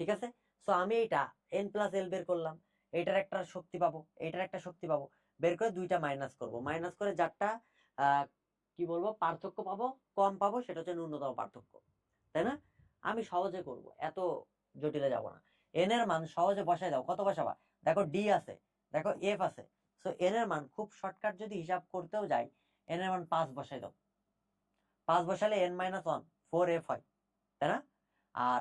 ঠিক আছে, সো আমি এটা n+l বের করলাম, এটার একটা শক্তি পাবো, এটার একটা শক্তি পাবো, বের করে দুইটা মাইনাস করব, মাইনাস করে যারটা কি বলবো পার্থক্য পাবো, কম পাবো, সেটা হচ্ছে ন্যূনতম পার্থক্য, তাই না? আমি সহজে করব, এত জটিলে যাব না। n এর মান সহজে বসাই দাও, কত বসাবা, দেখো d আছে, দেখো f আছে, সো n এর মান খুব শর্টকাট যদি হিসাব করতেও যাই, n এর মান 5 বসাই দাও, 5 বসালে n-1 4f হয়, তাই না? আর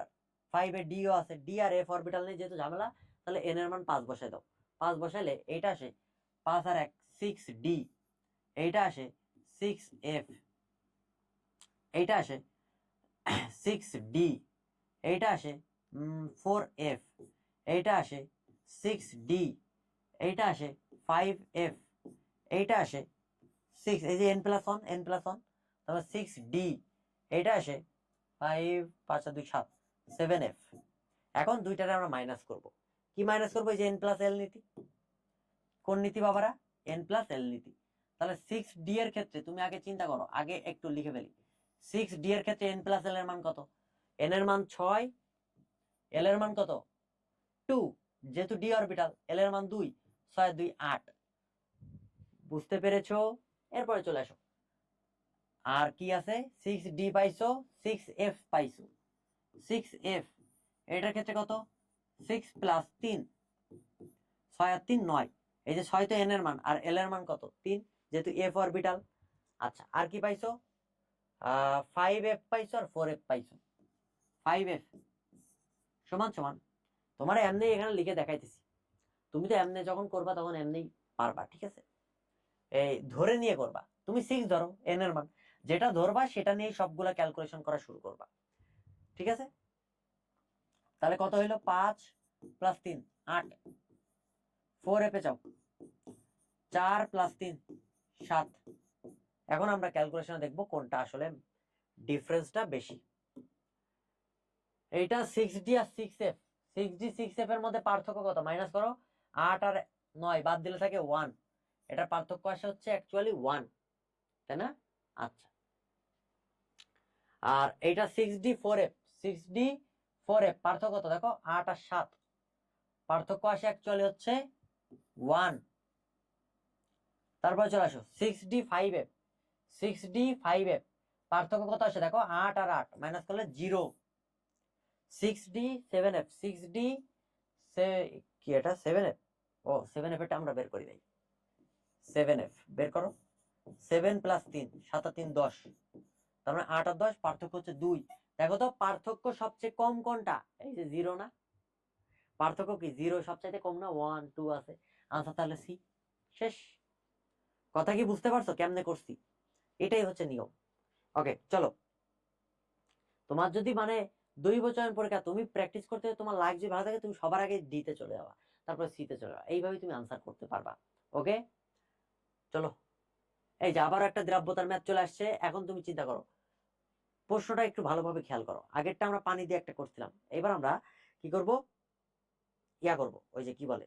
5 এ d ও আছে, d আর f অরবিটাল নেই যেহেতু ঝামেলা, তাহলে n এর মান 5 বসাই দাও। 5 বসাইলে এইটা আসে 5 আর 1 6d, এইটা আসে 6f, এইটা আসে 6d, এইটা আসে 4f, এইটা আসে 6d, এইটা আসে 5f, এইটা আসে 6, এই যে n+1 n+1, তারপর 6D, এইটা আসে 5 5 আর 2 7, 7F। এখন দুইটারে আমরা মাইনাস করব। কি মাইনাস করবো? এই যে n+l নীতি। কোন নীতি বাবারা? n+l নীতি। তাহলে 6D এর ক্ষেত্রে তুমি আগে চিন্তা করো, আগে একটু লিখে ফেলি। 6D এর ক্ষেত্রে n+l এর মান কত? n এর মান 6, l এর মান কত? 2, যেহেতু d অরবিটাল, l এর মান 2, 6 2 8। বুঝতে পেরেছো? এরপরে চলে আসো, আর কি আছে? 6D পাইছো, 6F পাইছো। 6F এটার ক্ষেত্রে কত? 6 + 3, 6 আর 3 9। এই যে 6 তো n এর মান, আর l এর মান কত? 3, যেহেতু f অরবিটাল। আচ্ছা, আর কি পাইছো? 5F পাইছো আর 4F পাইছো। 5F সমান সমান, তোমার এমনি এখানে লিখে দেখাইতেছি, তুমি তো এমনি যখন করবা তখন এমনি পারবা, ঠিক আছে? এই ধরে নিয়ে করবা। তুমি 6 ধরো, n এর মান যেটা ধরবা সেটা নিয়ে সবগুলা ক্যালকুলেশন করা শুরু করবা, ঠিক আছে? তাহলে কত হইলো? 5 + 3 8। 4F এ যাও, 4 + 3 7। এখন আমরা ক্যালকুলেশনে দেখব কোনটা আসলে ডিফারেন্সটা বেশি। এইটা 6D আর 6F। 6D 6F এর মধ্যে পার্থক্য কত? মাইনাস করো, 8 আর 9 বাদ দিলে থাকে 1। এটার পার্থক্য আসে হচ্ছে অ্যাকচুয়ালি 1, তাই না? আচ্ছা, আর এইটা 6D 4F। 6D 4F পার্থক্য কত? দেখো 8 আর 7, পার্থক্য আসে অ্যাকচুয়ালি হচ্ছে 1। তারপর চলে আসো 6D 5F। 6D 5F পার্থক্য কত আসে? দেখো 8 আর 8 মাইনাস করলে 0। 6D 7F। 6D কি এটা? 7F। ও 7F এটা আমরা বের করি ভাই। 7F বের করো। 7 + 3 7 আর 3 10, তার মানে 8 আর 10, পার্থক্য হচ্ছে 2। দেখো তো পার্থক্য সবচেয়ে কম কোনটা? এই যে 0 না? পার্থক্য কি? 0 সবচাইতে কম না? 1 2 আছে, আনসার তাহলে সি। শেষ কথা। কি বুঝতে পারছো কেমনে করছি? এটাই হচ্ছে নিয়ম। ওকে চলো, তোমার যদি মানে 2 বছরের পরীক্ষা তুমি প্র্যাকটিস করতে তোমার লাইফ যদি ভালো থাকে, তুমি সবার আগে ডিতে চলে যাওয়া, তারপরে সিতে চলে যাওয়া, এইভাবে তুমি আনসার করতে পারবা। ওকে চলো, এই যে আবার একটা দ্রাব্যতার ম্যাথ চলে আসছে। এখন তুমি চিন্তা করো, প্রশ্নটা একটু ভালোভাবে খেয়াল করো। আগেরটা আমরা পানি দিয়ে একটা করছিলাম, এবার আমরা কি করব? করব ওই যে কি বলে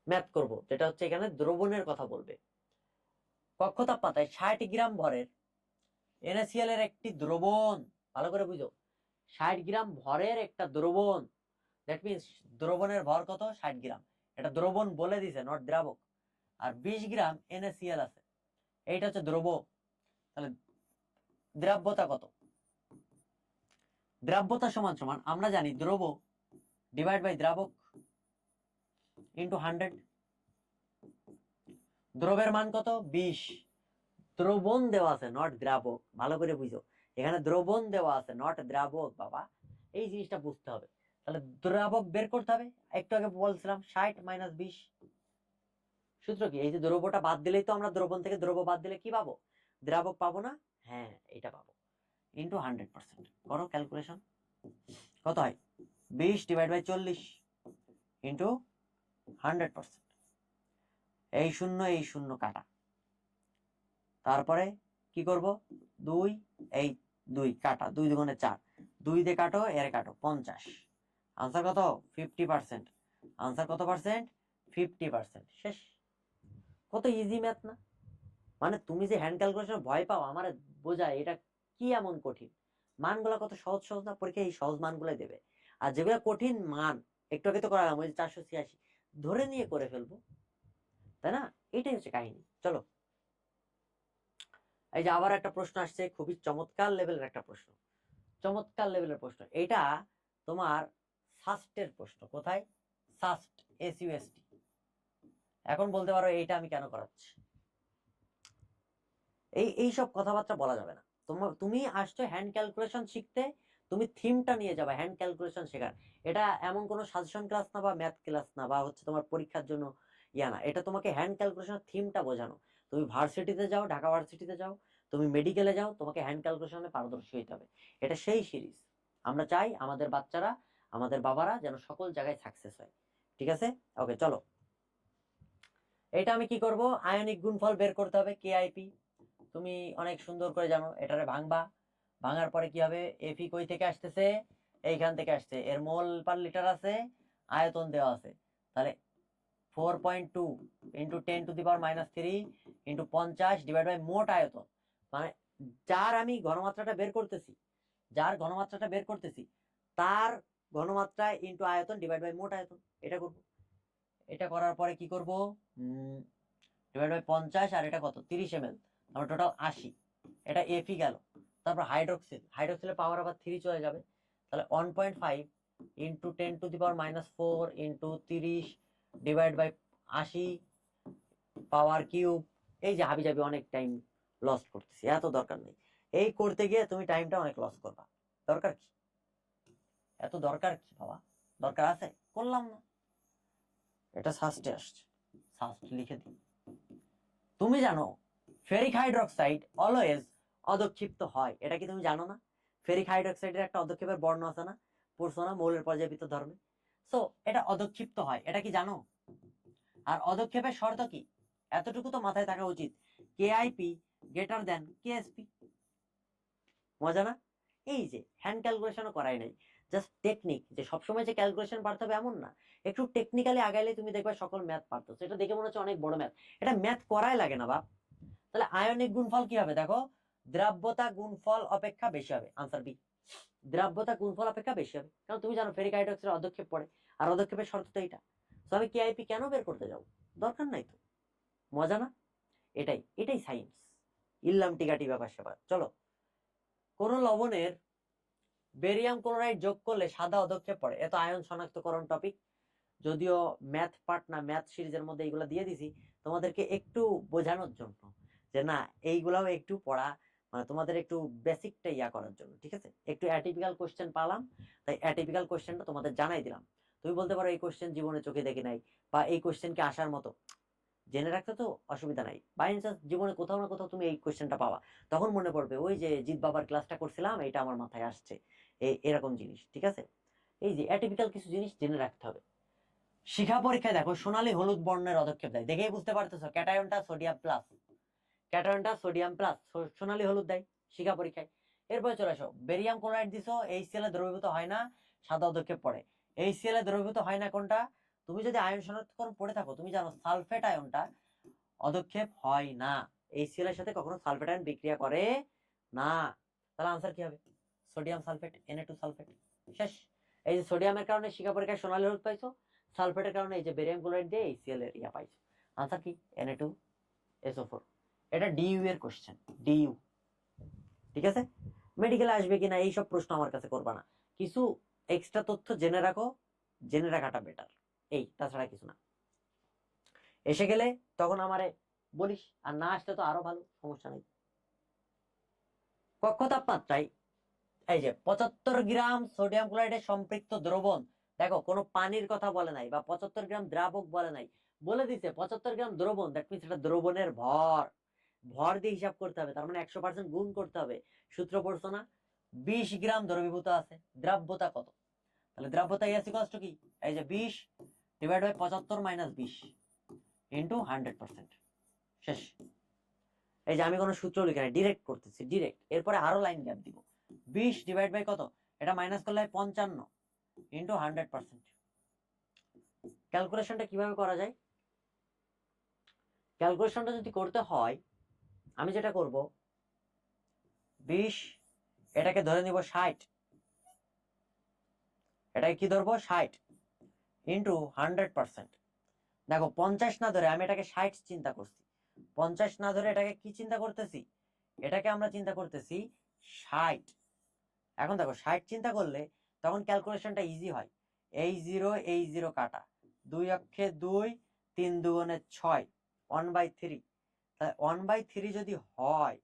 ম্যাথ করব, যেটা হচ্ছে এখানে দ্রবণের কথা বলবে। কক্ষ তাপমাত্রায় 60 গ্রাম ভরের NaCl এর একটি দ্রবণ, ভালো করে বুঝো, 60 গ্রাম ভরের একটা দ্রবণ, দ্যাট মিনস দ্রবণের ভর কত? 60 গ্রাম। এটা দ্রবণ বলে দিছে, নট দ্রাবক। আর 20 গ্রাম NaCl আছে, এইটা হচ্ছে দ্রব। তাহলে দ্রাব্যতা কত? দ্রাব্যতা সমান সমান আমরা জানি দ্রব ডিভাইড বাই দ্রাবক ইন্টু 100। দ্রবের মান কত? 20। দ্রবণ দেওয়া আছে, নট দ্রাবক, ভালো করে বুঝো। এখানে দ্রবণ দেওয়া আছে, নট দ্রাবক বাবা, এই জিনিসটা বুঝতে হবে। তাহলে দ্রাবক বের করতে হবে। একটু আগে বলছিলাম 60 - 20। সূত্র কি? এই যে দ্রবটা বাদ দিলেই তো আমরা দ্রবণ থেকে দ্রব বাদ দিলে কি পাবো? দ্রাবক পাবো না? হ্যাঁ, এটা পাবো। ইন্টু 100% করো ক্যালকুলেশন, কত হয়? 20 ডিভাইড বাই 40 ইন্টু 100%। এই শূন্য কাটা, তারপরে কি করব? 2, এই 2 কাটা, 2 দুগুণে 4, 2 দিয়ে কাটো, এর কাটো, 50। আনসার কত? 50%। আনসার কত পার্সেন্ট? 50%। শেষ। কত ইজি ম্যাথ না? মানে তুমি যে হ্যান্ড ক্যালকুলেশন ভয় পাও, আমার বোঝায় এটা কি এমন কঠিন? মানগুলা কত সহজ সহজ না? পরীক্ষায় এই সহজ মানগুলাই দেবে। আর যেগুলো কঠিন মান, একটু আগে তো করালাম, ওই যে 486 ধরে নিয়ে করে ফেলবো, তাই না? এটাই হচ্ছে কাহিনী। চলো, এই যে আবার একটা প্রশ্ন আসছে, খুবই চমৎকার লেভেলের একটা প্রশ্ন। চমৎকার লেভেলের প্রশ্ন এটা, তোমার সাস্টের প্রশ্ন। কোথায়? SUST, SUST। এখন বলতে পারো এইটা আমি কেন করাচ্ছি? এইসব কথাবার্তা বলা যাবে না। তুমি আসছো হ্যান্ড ক্যালকুলেশন শিখতে, তুমি থিমটা নিয়ে যাবে হ্যান্ড ক্যালকুলেশন শেখার। এটা এমন কোনো সাজেশন ক্লাস না, বা ম্যাথ ক্লাস না, বা হচ্ছে তোমার পরীক্ষার জন্য না। এটা তোমাকে হ্যান্ড ক্যালকুলেশনের থিমটা বোঝানো। তুমি ভার্সিটিতে যাও, ঢাকা ভার্সিটিতে যাও, তুমি মেডিকেলে যাও, তোমাকে হ্যান্ড ক্যালকুলেশনে পারদর্শী হতে হবে। এটা সেই সিরিজ। আমরা চাই আমাদের বাচ্চারা, আমাদের বাবারা যেন সকল জায়গায় সাকসেস হয়। ঠিক আছে? ওকে চলো, এটা আমি কি করব, আয়নিক গুণফল বের করতে হবে, কেআইপি তুমি অনেক সুন্দর করে জানো। এটারে ভাঙবা, ভাঙার পরে কি হবে, এফি কই থেকে আসতেছে, এইখান থেকে আসছে, এর মোল পার লিটার আছে, আয়তন দেওয়া আছে, তাহলে 4.2 ইন্টু 10⁻³ ইন্টু 50 ডিভাইড বাই মোট আয়তন, মানে যার আমি ঘনমাত্রাটা বের করতেছি, যার ঘনমাত্রাটা বের করতেছি তার ঘনমাত্রা ইন্টু আয়তন ডিভাইড বাই মোট আয়তন, এটা করব। এটা করার পরে কি করব, ডিভাইড বাই 50, আর এটা কত 30 ml, আমার টোটাল 80, এটা এফি গেল। তারপর হাইড্রোক্সিল, হাইড্রোক্সিলের পাওয়ার আবার 3 চলে যাবে, তাহলে 1.5 into 10⁻⁴ into 30 divide by 80 power cube. এই যে হাবি জাবি অনেক টাইম লস করতেছি, এত দরকার নেই, এই করতে গিয়ে তুমি টাইমটা অনেক লস করবা, দরকার কি, এত দরকার কি বাবা, দরকার আছে, করলাম না। এটা সাস্টে আসছে, সাস্ট লিখে দিই। তুমি জানো ফেরিক হাইড্রোক্সাইড অলওয়েজ অদক্ষিপ্ত হয়, এটা কি তুমি জানো না? ফেরিক হাইড্রোক্সাইডের একটা অদক্ষেপের বর্ণ আছে না, পড়ছো না মৌলের পর্যায়বৃত্ত ধর্মে? সো এটা অদক্ষিপ্ত হয়, এটা কি জানো? আর অদক্ষেপের শর্ত কি, এতটুকু তো মাথায় থাকা উচিত, কেআইপি গ্রেটার দেন কেএসপি। মজা না? এই যে হ্যান্ড ক্যালকুলেশনও করাই নাই, জাস্ট টেকনিক, যে সবসময় যে ক্যালকুলেশন পারতে হবে এমন না, একটু টেকনিক্যালি আগাইলে তুমি দেখবে সকল ম্যাথ পারতো। এটা দেখে মনে হচ্ছে অনেক বড় ম্যাথ, এটা ম্যাথ করাই লাগে না বাপ। তাহলে আয়নিক গুণফল কি হবে দেখো, দ্রাব্যতা গুণফল অপেক্ষা বেশি হবে, আনসার বি। দ্রাব্যতা গুণফল অপেক্ষা বেশি হবে, কারণ তুমি জানো ফেরিক হাইড্রোক্সাইড অদক্ষেপ পড়ে, আর অদক্ষেপের শর্ত তো এইটা। তো আমি কেআইপি কেন বের করতে যাবো, দরকার নাই তো। মজা না? এটাই এটাই সায়েন্স, ইল্লাম টিকাটি ব্যাপার স্যাপার। চলো, কোন লবণের বেরিয়াম ক্লোরাইড যোগ করলে সাদা অদক্ষেপ পড়ে, এত আয়ন শনাক্তকরণ টপিক, যদিও ম্যাথ পার্ট না, ম্যাথ সিরিজের মধ্যে এইগুলো দিয়ে দিছি তোমাদেরকে একটু বোঝানোর জন্য, যে না এইগুলাও একটু পড়া, মানে তোমাদের একটু বেসিকটা ইয়া করার জন্য, ঠিক আছে? একটু অ্যাটিপিক্যাল কোশ্চেন পালাম, তাই অ্যাটিপিক্যাল কোশ্চেনটা তোমাদের জানাই দিলাম। তুমি বলতে পারো এই কোশ্চেন জীবনে চোখে দেখি নাই, বা এই কোশ্চেন কি আসার মতো, জেনে রাখতে তো অসুবিধা নাই। বাই চান্স জীবনে কোথাও না কোথাও তুমি এই কোশ্চেনটা পাবা, তখন মনে পড়বে ওই যে জিৎ বাবার ক্লাসটা করছিলাম, এটা আমার মাথায় আসছে, এরকম জিনিস, ঠিক আছে? এই যে অ্যাটিপিক্যাল কিছু জিনিস জেনে রাখতে হবে। শিখা পরীক্ষায় দেখো সোনালী হলুদ বর্ণের পদক্ষেপ দেয়, দেখেই বুঝতে পারতেছো ক্যাটায়নটা সোডিয়াম প্লাস, ক্যাটায়নটা সোডিয়াম প্লাস, সোনালী হলুদ দেয় শিখা পরীক্ষায়। এরপরে চলে আসো, বেরিয়াম ক্লোরাইড দিছো, HCl এ দ্রবীভূত হয় না, সাদা পদক্ষেপ পড়ে। HCl এ দ্রবীভূত হয় না কোনটা, তুমি যদি আয়ন শনাক্তকরণ পড়ে থাকো তুমি জানো সালফেট আয়নটা অদক্ষেপ হয় না, HCl এর সাথে কখনো সালফেট আয়ন বিক্রিয়া করে না। তাহলে আনসার কি হবে, সোডিয়াম সালফেট, Na2 সালফেট, শেষ। এই যে সোডিয়ামের কারণে শিখা পরীক্ষায় সোনালী হলুদ পাইছো, সালফেটের কারণে এই যে বেরিয়াম ক্লোরাইড দিয়ে HCl এর ইয়া পাইছো, আনসার কি Na2SO4। এটা ডিইউ এর কোশ্চেন, ডিইউ, ঠিক আছে? মেডিকেলে আসবে কিনা এইসব প্রশ্ন আমার কাছে করবা না, কিছু এক্সট্রা তথ্য জেনে রাখো, জেনে রাখাটা বেটার, এই তাছাড়া কিছু না। এসে গেলে তখন আমারে বলিস, আর না আসলে তো আরো ভালো, সমস্যা নেই। কক্ষ তাপমাত্রায় এই যে 75 গ্রাম সোডিয়াম ক্লোরাইডের সম্পৃক্ত দ্রবণ, দেখো কোনো পানির কথা বলে নাই, বা 75 গ্রাম দ্রাবক বলে নাই, বলে দিছে 75 গ্রাম দ্রবণ, দ্যাট মিনস এটা দ্রবণের ভর, ভর দিয়ে হিসাব করতে হবে, তার মানে 100% গুণ করতে হবে। সূত্র পড়ছো না, 20 গ্রাম দ্রবীভূত আছে, দ্রাব্যতা কত, তাহলে দ্রাব্যতা ইএস ইকুয়ালস টু কি, এই যে 20 ডিভাইড বাই 75 মাইনাস 20 ইন্টু 100%, শেষ। এই যে আমি কোনো সূত্র লিখে নাই, ডিরেক্ট করতেছি, ডিরেক্ট, এরপরে আরো লাইন গ্যাপ দিব, 20 ডিভাইড বাই কত, এটা মাইনাস করলে 55 ইন্টু 100%। ক্যালকুলেশনটা কিভাবে করা যায়, ক্যালকুলেশনটা যদি করতে হয় আমি যেটা করব, 20 এটাকে ধরে নিব 60, এটাকে কি ধরবো 60 ইন্টু 100%। দেখো 50 না ধরে আমি এটাকে 60 চিন্তা করছি, 50 না ধরে এটাকে কি চিন্তা করতেছি, এটাকে আমরা চিন্তা করতেছি 60। এখন দেখো 60 চিন্তা করলে তখন ক্যালকুলেশনটা ইজি হয়, এই জিরো কাটা, 2 অক্ষে 2, 3 দুগুণে 6, 1/3, তাহলে 1/3 যদি হয়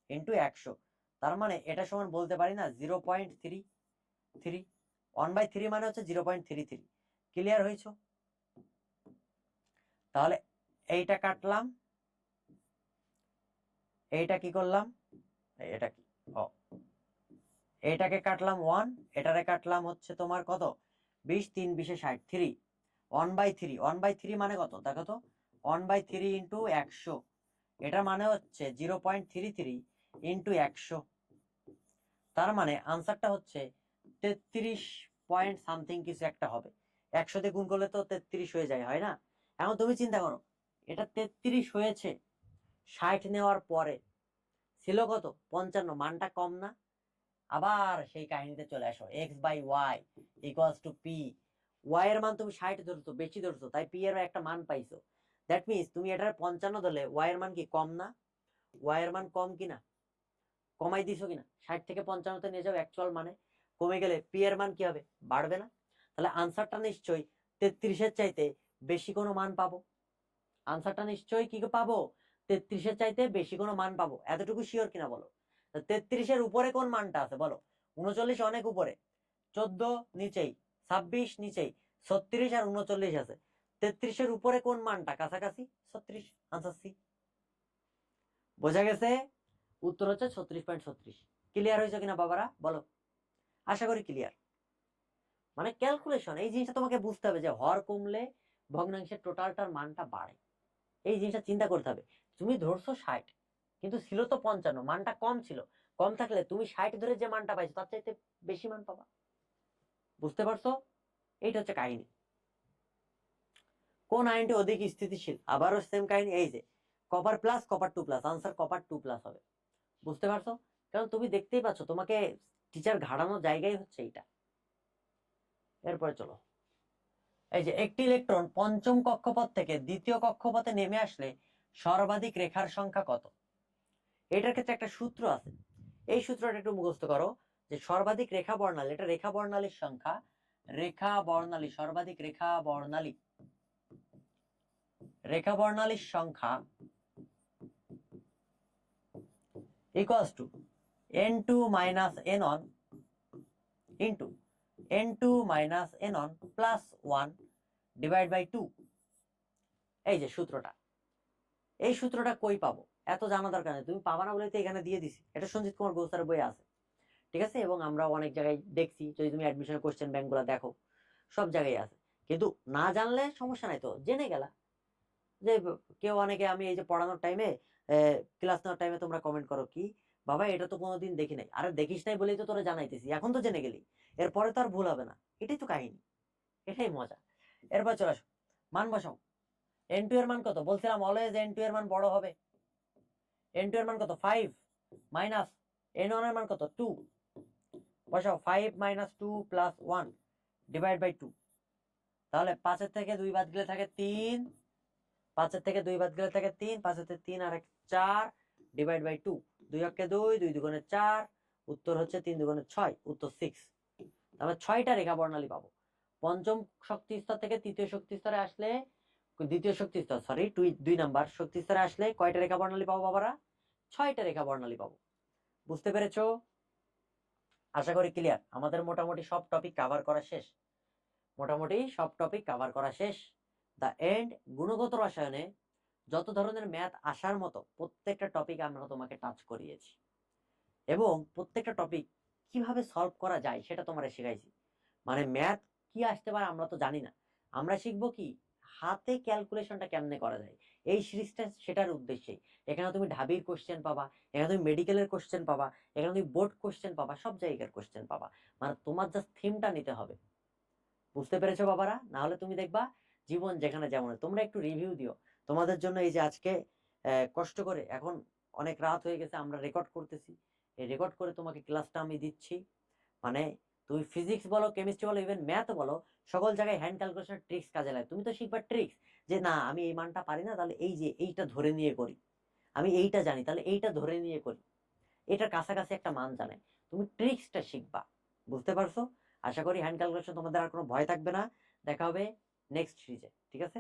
ইন্টু 100, তার মানে এটা সমান বলতে পারি না 0.33, 1/3 মানে হচ্ছে 0.33। ক্লিয়ার হয়েছ? তাহলে এইটা কাটলাম, এইটা কি করলাম, এটা কি, ও এইটাকে কাটলাম 1, এটারে কাটলাম হচ্ছে তোমার কত, 20, 3 20 60, 3, 1/3, 1/3 মানে কত দেখো তো, 1/3 ইন্টু 100, এটা মানে হচ্ছে 0.33 ইন্টু 100, তার মানে আনসারটা হচ্ছে 33 পয়েন্ট সামথিং কিছু একটা হবে। 100 দিয়ে গুণ করলে তো 33 হয়ে যায়, হয় না? এখন তুমি চিন্তা করো, এটা 33 হয়েছে 60 নেওয়ার পরে, ছিল কত 55, মানটা কম না? আবার সেই কাহিনীতে চলে আসো, x/y equals to p, y এর মান তুমি 60 ধরছো, বেশি ধরছো, তাই p এর একটা মান পাইছো। দ্যাট মিনস তুমি এটার 55 ধরলে y এর মান কি কম না? y এর মান কম কিনা? কমাই দিছো কিনা? 60 থেকে 55 তে নিয়ে যাও, অ্যাকচুয়াল মানে কমে গেলে p এর মান কি হবে? বাড়বে না? তাহলে আনসারটা নিশ্চয়ই 33 এর চাইতে বেশি কোনো মান পাবো। আনসারটা নিশ্চয়ই কি পাবো? 33 এর চাইতে বেশি কোনো মান পাবো। এতটুকু শিওর কিনা বলো? 33 এর উপরে কোন মানটা আছে বলো? 39 অনেক উপরে, 14 নিচেই, 26 নিচেই, 36 আর 39 আছে। 33 এর উপরে কোন মানটা কাছাকাছি? 36, আনসার সি। বোঝা গেছে? উত্তর হচ্ছে 36.36। ক্লিয়ার হয়েছে কিনা বাবারা বলো? আশা করি ক্লিয়ার। মানে ক্যালকুলেশন, এই জিনিসটা তোমাকে বুঝতে হবে যে হর কমলে ভগ্নাংশের টোটালটার মানটা বাড়ে। এই জিনিসটা চিন্তা করতে হবে। তুমি ধরছো 60, কিন্তু ছিল তো 55, মানটা কম ছিল। কম থাকলে তুমি 60 ধরে যে মানটা পাইছো তার চাইতে বেশি মান পাবা। বুঝতে পারছো? এইটা হচ্ছে কাহিনী। কোন আয়নটি অধিক স্থিতিশীল? আবারও সেম কাহিনী, এই যে copper plus, copper 2+, answer copper 2+ হবে। বুঝতে পারছো? কারণ তুমি দেখতেই পাচ্ছ তোমাকে টিচার ঘাড়ানো জায়গায় হচ্ছে এইটা। এরপরে চলো, এই যে একটি ইলেকট্রন পঞ্চম কক্ষপথ থেকে দ্বিতীয় কক্ষপথে নেমে আসলে সর্বাধিক রেখার সংখ্যা কত? এটার ক্ষেত্রে একটা সূত্র আছে, এই সূত্রটা একটু মুখস্থ করো, যে সর্বাধিক রেখা বর্ণালী, এটা রেখা বর্ণালীর সংখ্যা, রেখা বর্ণালী, সর্বাধিক রেখা বর্ণালী, রেখা বর্ণালীর সংখ্যা equals to n2 minus n1 ইন্টু n2 minus n1 plus 1 divide by 2। এই যে সূত্রটা, এই সূত্রটা কই পাবো? এত জানা দরকার নেই, তুমি পাবা না বলে তো এখানে দিয়ে দিছি। এটা সঞ্জিত কুমার ঘোষ স্যারের বইয়ে আছে, ঠিক আছে? এবং আমরা অনেক জায়গায় দেখছি, যদি তুমি অ্যাডমিশন কোশ্চেন ব্যাংকগুলো দেখো, সব জায়গায় আছে। কিন্তু না জানলে সমস্যা নাই, তো জেনে গেলা। যে কেউ অনেকে, আমি এই যে পড়ানোর টাইমে, ক্লাস নেওয়ার টাইমে তোমরা কমেন্ট করো কি, বাবা এটা তো কোনোদিন দেখি নাই। আরে দেখিস নাই বলেই তো তোরা জানাইতেছি, এখন তো জেনে গেলি, এরপরে তো আর ভুল হবে না। এটাই তো কাহিনী, এটাই মজা। এরপর চলে আসো, মান বসাও। n2 এর মান কত? বলছিলাম অলওয়েজ n2 এর মান বড় হবে। n2 এর মান কত? 5 মাইনাস n1 এর মান কত? 2। বসাও, 5 মাইনাস 2 প্লাস 1 ডিভাইড বাই 2। তাহলে 5 এর থেকে 2 বাদ গেলে থাকে 3, 5 এর থেকে 2 বাদ গেলে থাকে 3, 5 এর থেকে 3 আর 1 4 ডিভাইড বাই 2। 2 একে 2, 2 দুগুণে 4, উত্তর হচ্ছে 3 দুগুণে 6, উত্তর 6। তাহলে 6টা রেখা বর্ণালী পাবো। পঞ্চম শক্তি স্তর থেকে তৃতীয় শক্তি স্তরে আসলে, দ্বিতীয় শক্তি স্তর, সরি 2 নাম্বার শক্তি স্তরে আসলে কয়টা রেখা বর্ণালী পাবো বাবারা? 6টা রেখা বর্ণালী পাবো। বুঝতে পেরেছো? আশা করি ক্লিয়ার। আমাদের মোটামুটি সব টপিক কভার করা শেষ, মোটামুটি সব টপিক কভার করা শেষ। দ্য এন্ড, গুণগত রসায়নে যত ধরনের ম্যাথ আসার মতো প্রত্যেকটা টপিক আমরা তোমাকে টাচ করিয়েছি, এবং প্রত্যেকটা টপিক কিভাবে সলভ করা যায় সেটা তোমার শেখাইছি। মানে ম্যাথ কি আসতে পারে আমরা তো জানি না, আমরা শিখবো কি হাতে ক্যালকুলেশনটা কেমনে করা যায়, এই সিরিজটা সেটার উদ্দেশ্যে। এখানে তুমি ঢাবির কোশ্চেন পাবা, এখানে তুমি মেডিকেলের কোশ্চেন পাবা, এখানে তুমি বোর্ড কোশ্চেন পাবা, সব জায়গার কোশ্চেন পাবা। মানে তোমার জাস্ট থিমটা নিতে হবে। বুঝতে পেরেছো বাবারা? না হলে তুমি দেখবা জীবন যেখানে যেমন। তোমরা একটু রিভিউ দিও, তোমাদের জন্য এই যে আজকে কষ্ট করে, এখন অনেক রাত হয়ে গেছে, আমরা রেকর্ড করতেছি, এই রেকর্ড করে তোমাকে ক্লাসটা আমি দিচ্ছি। মানে তুমি ফিজিক্স বলো, কেমিস্ট্রি বলো, ইভেন ম্যাথ বলো, সকল জায়গায় হ্যান্ড ক্যালকুলেশন ট্রিক্স কাজে লাগে। তুমি তো শিখবা ট্রিক্স, যে না আমি এই মানটা পারি না, তাহলে এই যে এইটা ধরে নিয়ে করি, আমি এইটা জানি তাহলে এইটা ধরে নিয়ে করি, এটার কাছাকাছি একটা মান জানে, তুমি ট্রিক্সটা শিখবা। বুঝতে পারছো? আশা করি হ্যান্ড ক্যালকুলেশন তোমাদের আর কোনো ভয় থাকবে না। দেখা হবে নেক্সট সিরিজে, ঠিক আছে?